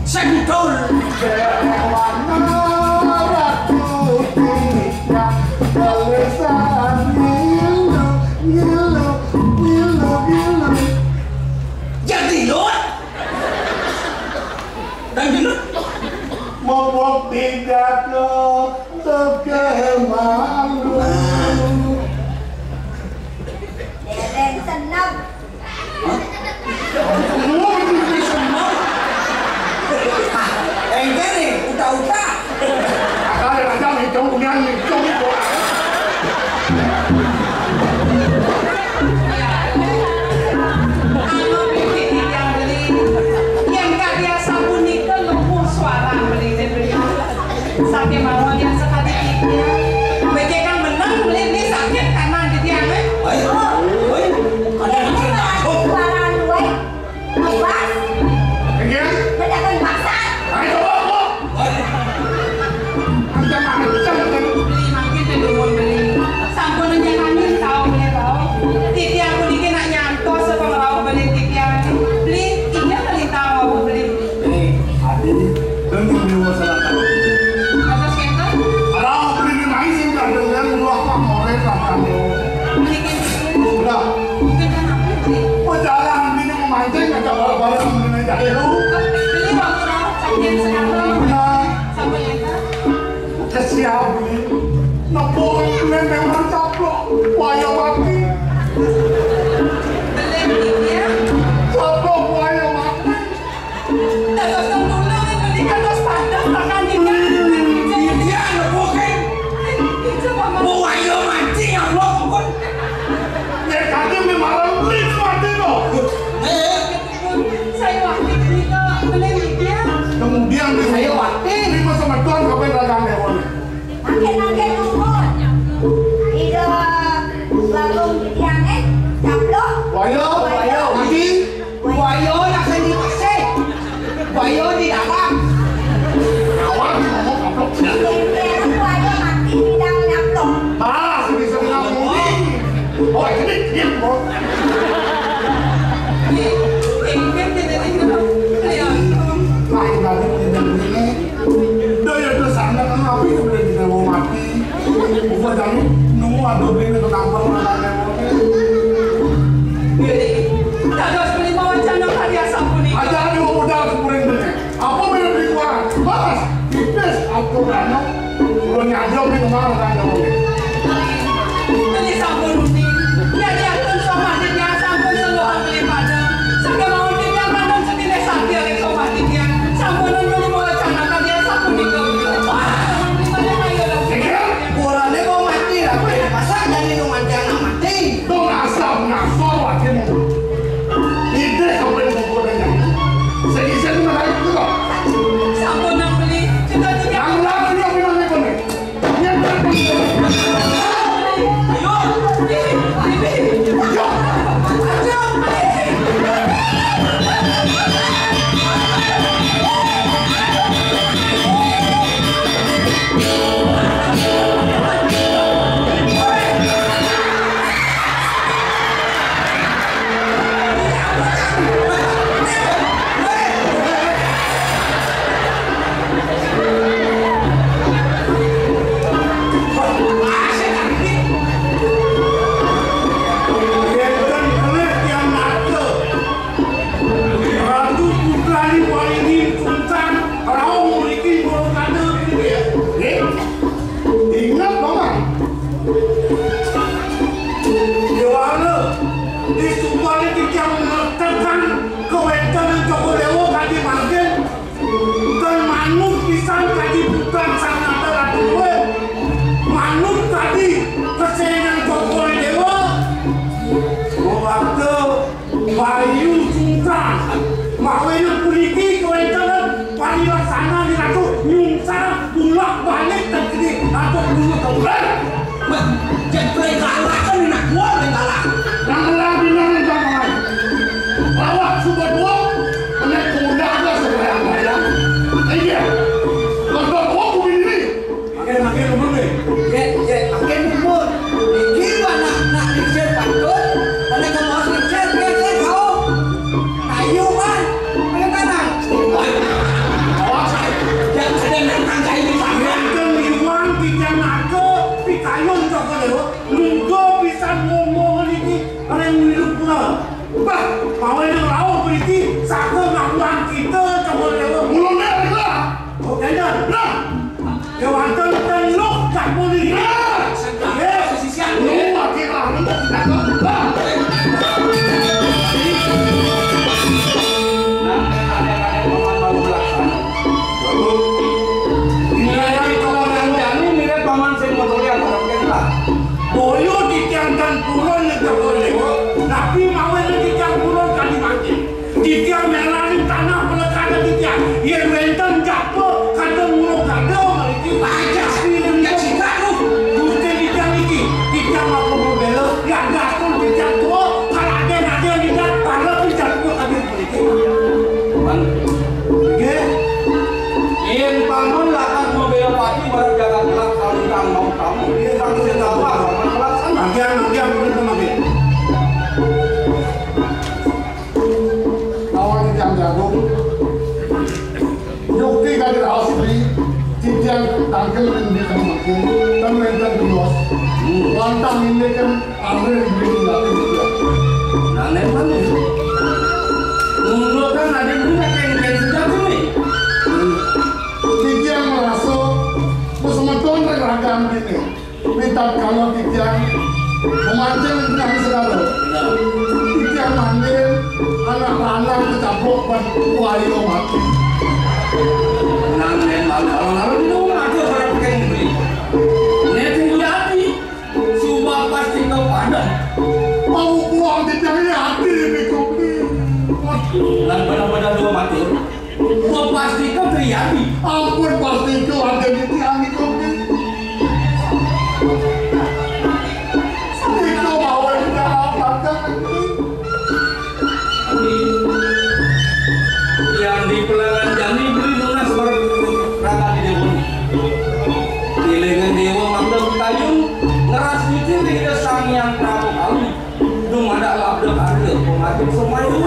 Sentul. dewana ratu tiga balesan ngilu Jadi lot. Dan dulu. mobok pidato malu Dereng senam ente nih udah tak barang-barang mengenai tak ada. Beli waktu rawat sakit sekarang. Nah, Sama ya kan? kesiap ini. Napol memang caplok, wayang mati. Beli dia. Caplok wayang mati. Datos tunggu beli kados padas makan di kan. Dia ada bukan. Mau ayo mati yang lo pun. Ya kadang memang beli mati loh. Saya waktu itu beli dia. Kemudian Ayo mati. lima sama Tuhan kapan dagang hewan. Makin umur Ida Lagung Tiangnya Caplok Wayo, Mati. Wayo nak sendiri pasir. Wayo di dalam. awak ngomong kaplok siap. Kira Wayo mati bidang nyaplok Ah, bisa ngomong. Oh, ini dia kok. Lain lagi tidak begini. Daya itu sana kan api itu boleh tidak mau mati. Bukan jalan nunggu ada beli itu tampar orang yang Dados beli wacana karya sampuni. ada di modal kemarin bener. Apa beli beli kuat? Mas, tipis aku rano. Kalau nyajau di kemana kan yang mau? Beli sampun undi. Ya dia pun sama dia sampun semua beli pada. Sampai mau dia kadang sedih sakit oleh sama dia. Sampun beli wacana karya sampuni kau. Beli pada ayo lah. Kurangnya mau mati lah. Masa jadi lu mati anak mati. Itu ngasal lagi mau. Ide sampai menggodanya. Saya itu menarik itu kok. Sampun beli. Sudah tiga. Yang lagi yang bilang ini bener. Yang bener. Ayo. Bibi. Yo. Ayo. Enten kulit yang nakal. Ratu putra ni paling kuncang. Rau memiliki golongan ini dia. Ingat banget. Gimana? Di Sumbar ini kita mengatakan kewenangan Joko Dewo kadi magen dan manut pisan kadi putra sang nata ratu we. Manut tadi kesenangan Joko Dewo. Waktu Bayu Sungkang mawenya kuliki kewenangan pariwasana di ratu nyungsa bulak balik terjadi atau dulu kebulan. Jadi boleh kalah kan nak gua boleh kalah. Nanglah bilang jangan. Lawak sudah dua, menek kuda ada sebelah saya. Iya. Kalau aku begini, makin umur nih. Makin umur. Gimana nak dikir pandut? Karena kamu harus dikir kau. Kayu kan? Ayo tanang. Awak saya. Yang sedang nantang kayu di sana. Yang liwang tidak naga, pikayun Joko Dewo. Lunggo bisa ngomong ini, ada yang hidup pula. Bah, mau yang lawan beriti, saka ngakuan kita Joko Dewo. Mulanya adalah. Oh, jangan. Nah, Kewantan tenlok tak boleh. Nah, lu makin lama tak bah. Boyo ditiangkan kulon yang Joko Dewo, tapi mau yang ditiang kulon kali mati. Ditiang melani tanah pelekada ditiang. Yang renten japo kadang mulu kadang maliki. Aja film yang cinta lu. Gusti ditiang iki, ditiang apa mobil? Yang gatul ditiang tua, kalau ada yang ditiang tanah ditiang tua kali maliki. Oke? Ien bangun lakan mobil pati baru jalan kelak kalau kang mau kamu. Dia bangun dia tahu apa melaksana. Bagian bener kemarin. Awak ditiang jagung. Yukti kali asli, ditiang tangkel ini kemarin. Temen terbios. Lantang ini kan ada di beli lagi. Nah, memang tetap kalau tiang memancing dengan segala. Tiang manggil anak-anak kecampur pada wayo mati. Nanti lalu di rumah tuh orang pakai beli. Nanti hati, coba pasti kau padan. Mau buang di tiangnya hati ini kopi. Dan benar-benar dua mati. Gua pasti kau terjadi. Ampun pasti kau ada di tiang ini kopi. Itu mau kita apakan? Yang di pelangan jani beli lunas berangkat di dewan. Di lengan dewa mandang kayun ngeras itu di desang yang prabu kali. Dung ada labda ada pemakai semua itu.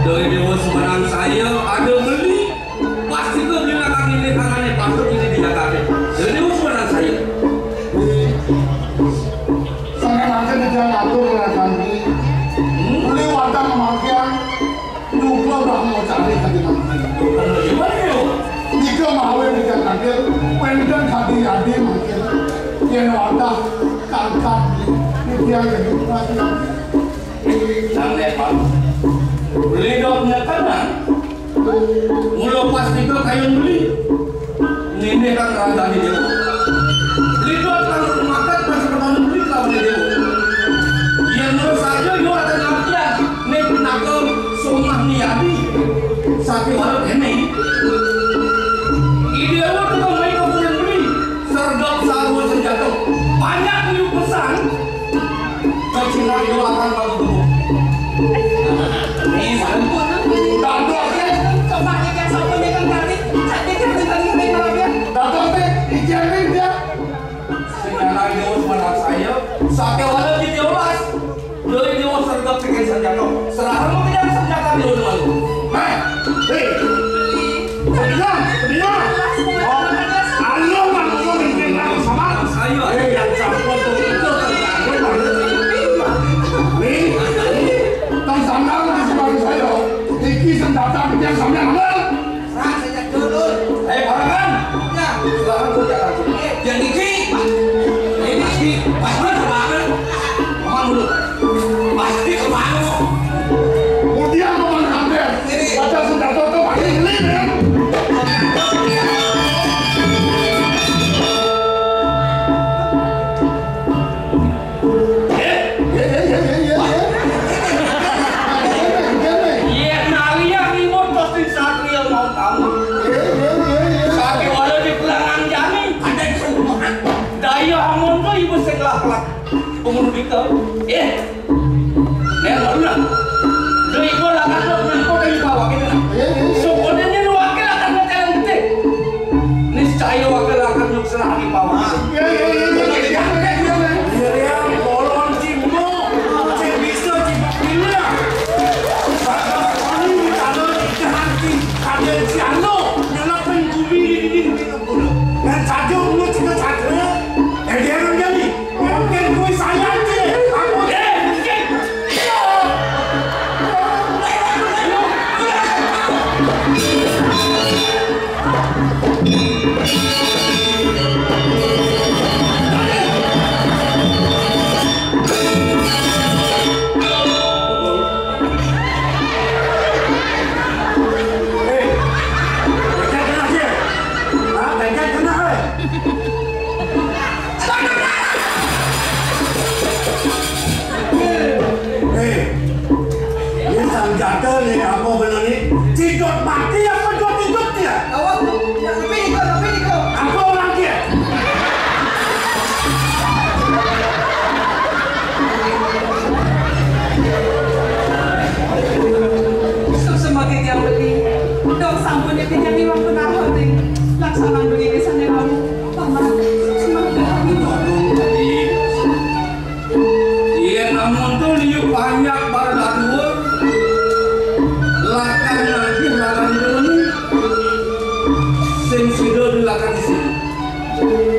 Dari dewa Semarang saya ada beli pasti kau beli lakang ini tangannya pasut ini di Jakarta. Dari dewa Semarang saya. Saya nanti di tiang atur dengan kami. Beli wadah memakian juga udah mau cari tadi nanti. Gimana dewa? Jika mau yang kita kaget, pendek hati-hati mungkin yang wadah kakak di tiang jadi lagi. Nang lepas beli dotnya kanan. Mula pasti kau kayun beli. Ini kan raga di dewa. Beli dot kalau makan pasti pertama beli kau di dewa. Yang menurut saja yo ada ngertian. Nih pinakal somah niadi. Sapi walau ini. Idewa tu kau main kau punya beli. Sergap sarwa senjata. Banyak beli pesan. Kau cina yo akan kau tubuh. Ini sampun. Sampai walau di Dewas, dari Dewas sergap dengan senjata. Serahkan mau pinjam senjata di luar lu. Tenang. Alo mang mau bikin lalu sama Ayo, yang campur tuh itu tang sandal di sebelah saya. Iki senjata bikin sampai mana? parangan. Ya, silahkan kau jalan. Yang ini pasti kebangun. Mohon dulu. Pasti kebangun. Kemudian mau ngambil. Baca senjata tuh pakai lilin ya. Umur kita, nih baru lah. Dari gua lah kan lo punya kau dari bawah gitu lah. Sebenarnya lo wakil akan berjalan gede. Niscaya wakil akan lo serah di bawah. Yang bolong cimbo, bisa cipinnya. Bahkan ini kalau dihati ada siano, nyala penggumi ini pula. Dan saja punya cita cita, dia orang jadi. Mungkin gue saya aja, aku mungkin.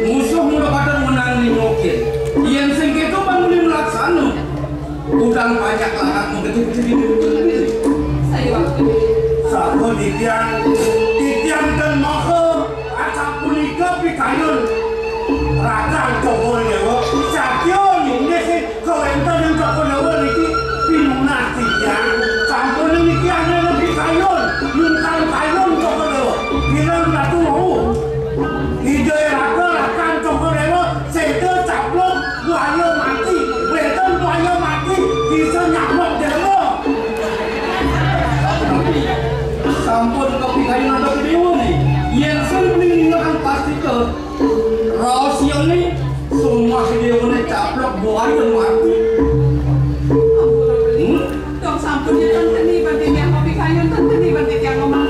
Musuh mula pada menang ni mungkin. Yang sing kelakatmu kecil-kecil. Saya waktu Satu titian dan maka akan punika pikayun rakan Joko Dewa sakyo ini sih kawenten yang Joko Dewa ini pinunas titian campur ini ada lebih kayun nungkal kayun Joko Dewa bilang ratu mau ide rakan Joko Dewa sehingga caplok buaya mati beton buaya mati bisa nyamuk Dewa Sampun kopi kayu nada dewa nih. Yang sering meninggalkan pasti ke rahasia nih. Semua dewa nih caplok buaya dan mati. dong sampun ya tante nih banting yang kopi kayu tante nih banting yang ngomong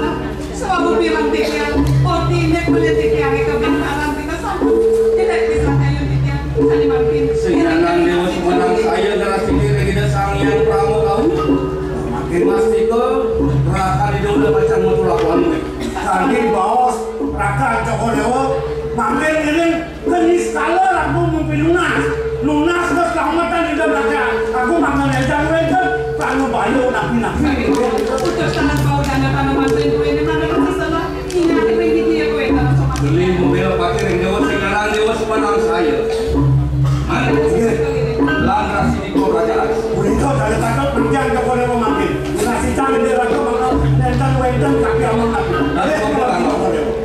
sebab bumi banting yang ordinek politik yang kebentaran kita sampun tidak bisa kayu yang saling banting. Sehingga dewa semenang saya darah sendiri kita sang yang pramu kau. Makin pasti ke raka di dalam macam mutulakan. Tadi bos rakan Joko Dewa mampir ini kenis kala aku mimpi lunas keselamatan di dalam raja aku makan ejang itu lalu bayu nabi Putus tanah bau dan tanaman itu ini mana masih salah ingat ini dia kue tanah sama Beli mobil pakai yang dewa sekarang dewa semenang saya. Mana? Langras di kerajaan. Udah dari kata penjang Joko Dewa mampir ngasih cari dia raja makan ejang wedan kaki aman nabi ada apa Joko Dewa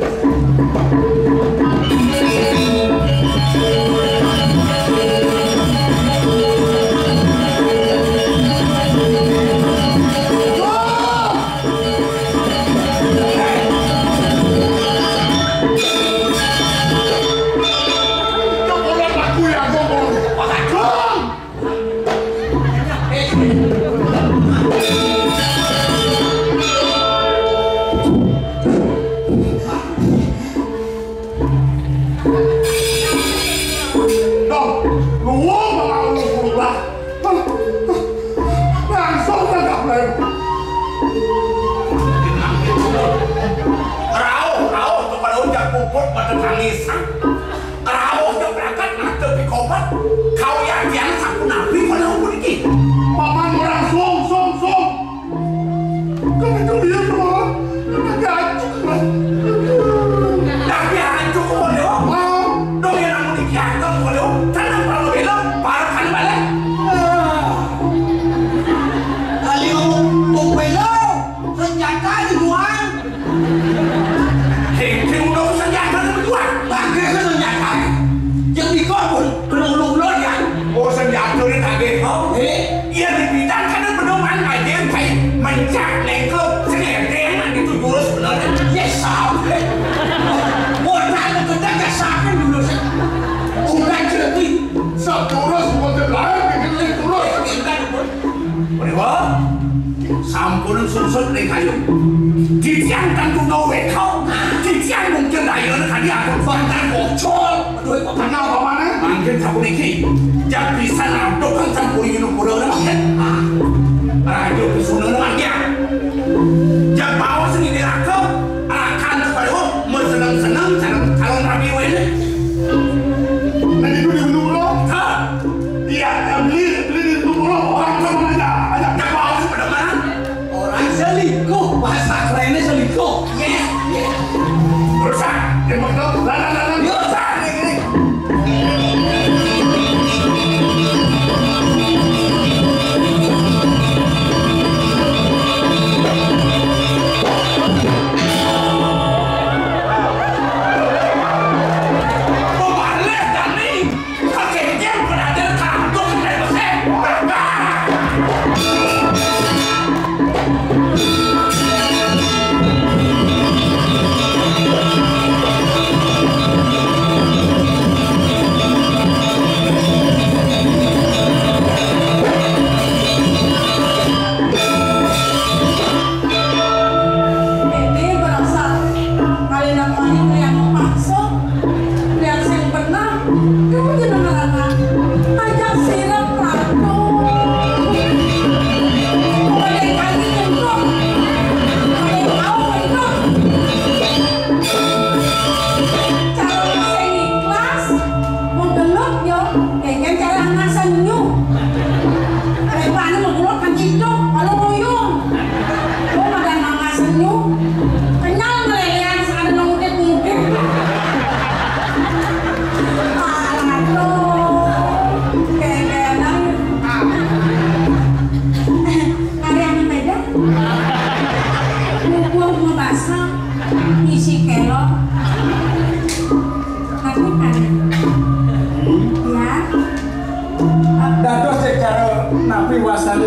Sampun susut ning kayu. Ditiangkan kuno wekau. Ditiang mungkin ayo nek dia bantan bocor. Aduh kok kenal apa mana? Mungkin sabun iki. Jak bisa nabdok kan campur minum pura mungkin. Ayo bisono lagi. Jak bawa sini dirakep. Akan kepada mau senang-senang calon rabi wene. Nanti gue di dulu. Iya, beli dulu orang mana aja. Jak bawa pada mana? Selingkuh, bahasa kerennya selingkuh. Yes. Berusaha, dia mau lalan. Berusaha.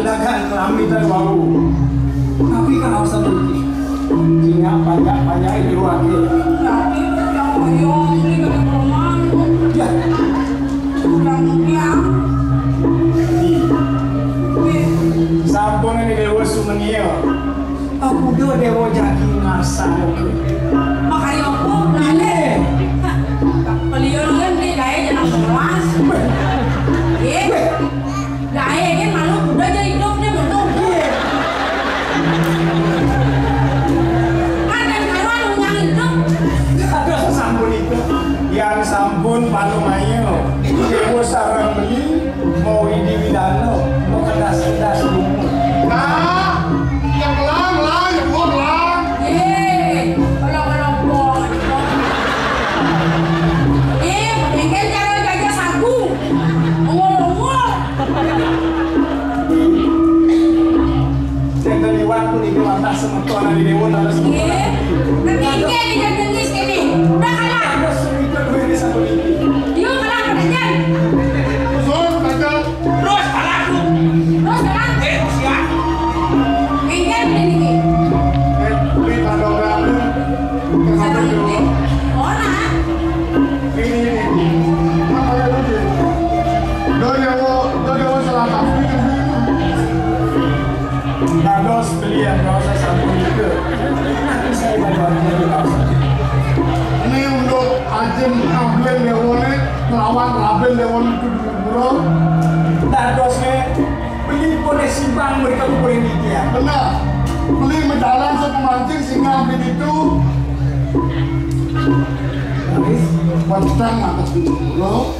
Dagang kelamin dan bau. Tapi kalau seperti jika banyak itu wakil. Tapi yang boyong ini kata perumahan. Ya. Yang Sampun ini dewa sumengio. Aku do dewa jadi masa. makanya aku lale. Beliau kan di gaya jangan kelas. Gaya kan malu udah jadi hidupnya betul. Ada kawan yang hidup. Ada sampun itu. Yang sampun palumayo. Dewa sarang beli mau ini widano mau kedas-kedas dulu. Nah, yang belang, yang dua belang. Kalau bong. Bengkel cara gajah sagu. Ongol-ongol. Saya keliwat pun itu atas semetuan di dewa harus. Ketiga di jenis ini. Udah kalah. Ada semita dua ini satu ini. Yuk kalah kedajan. Usul, kagak. Terus kalah lu. Terus kalah. Siap. Bengkel ini. Beli tanda berapa? Satu ini. Orang. Ini. Apa ya itu? Doa selama. Dados belian dosa sampun itu. Nanti saya bantu di kawasan. Ini untuk ajem ambil lewone melawan rabel lewon itu bro. Dadosnya beli boleh simpang mereka boleh dia. Benar. Beli mendalam sepemancing sehingga ambil itu petang atas bro.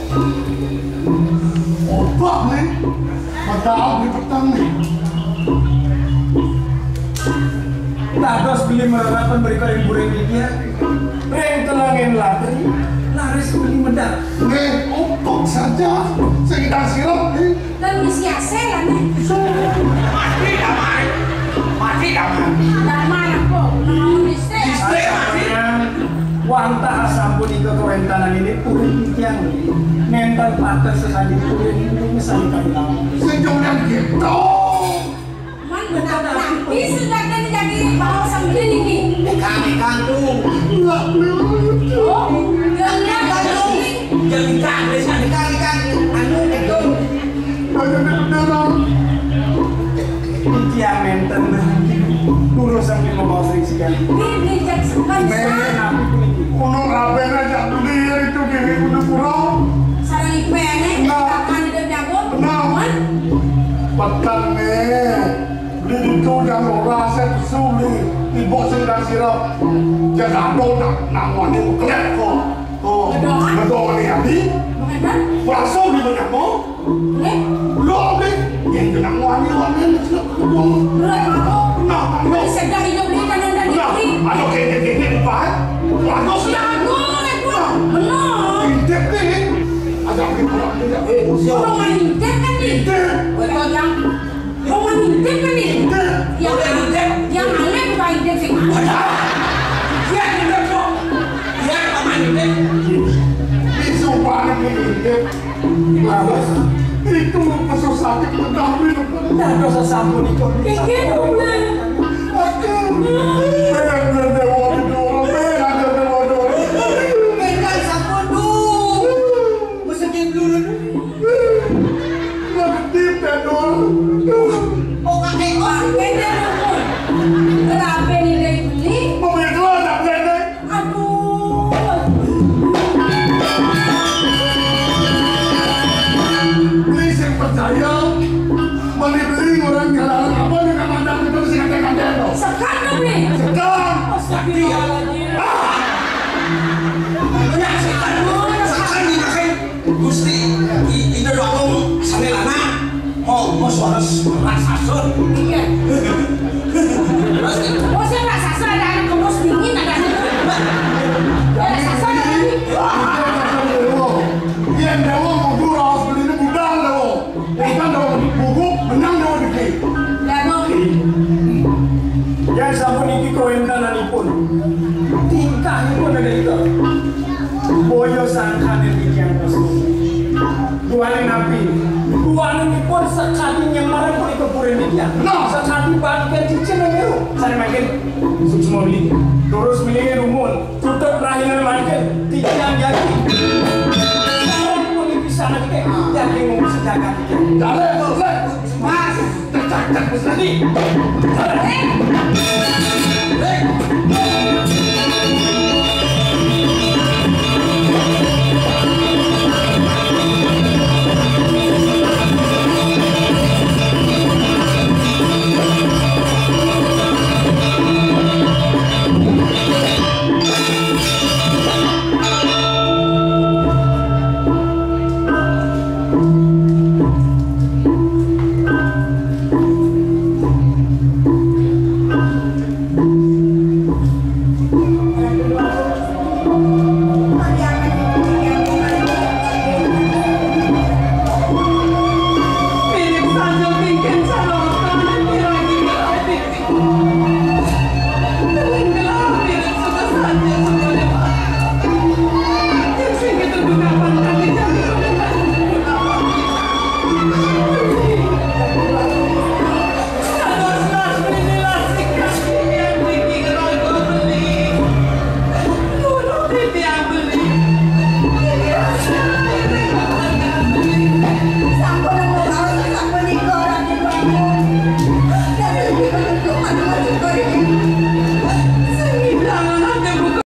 Obat nih. Padahal di petang nih. Dados beli meratakan mereka yang boleh dia. Reng telangin latri. Laris beli medak. Nih, obat saja. Sekitar sirup nih. Dan disiase lah nih. Mati damai. Mati damai. Dan mana kok? Mau disiase. Wanta sampun itu kewentanan ini pun yang mental patah sesaji pun ini misalnya kami tahu. Sejumlah gitu. Man benar-benar. Bisa jadi bawa sambil ini. Kami kantung. Enggak begitu. Oh, jangan kantung. Jadi kami anu itu. Benar-benar. Yang mental lurus sampai membawa friksikan. Ini jadi sepanjang. Untuk rabel aja beli itu gini udah kurang. Sarang ipene, akan hidup jago. Benar. Petang nih. Beli itu yang rasa sulit. Ibu sedang sirup. Jangan ada nak wanita kelep kok. Oh, betul nih hati. Bukan? Berasa di banyak kok. Belum nih. Yang kenang wanita. Berat aku. Nah, Beli sedang hidup di kanan dan kiri. ada kayaknya empat. Ada Jago, benar. intip nih. Ada orang tidak. Orang intip kan nih. Orang intip kan nih. Yang aneh bukan intip sih. Dia intip kok. Dia paman intip. Isu paling intip. Itu masuk sakit tetapi Dados sampun itu. Pikir bener. aku benar-benar dewa itu benar dewa itu. Bengkel sampun duh. Mesti dulu. Ngerti pedol. Oh kakek oh. Beda pun. Kenapa ini dia beli? Mobil itu ada benar. Aduh. Beli yang percaya. Beli orang jalan apa dengan mandang itu sih kata-kata. Sekarang nih. dia. No, sekali bagian cincin yang saya makin semua beli. Terus milih rumun, tutup rahim makin tiang jadi. Kalau bisa nanti jadi mau sedangkan. Dalam, mas, tercak tadi.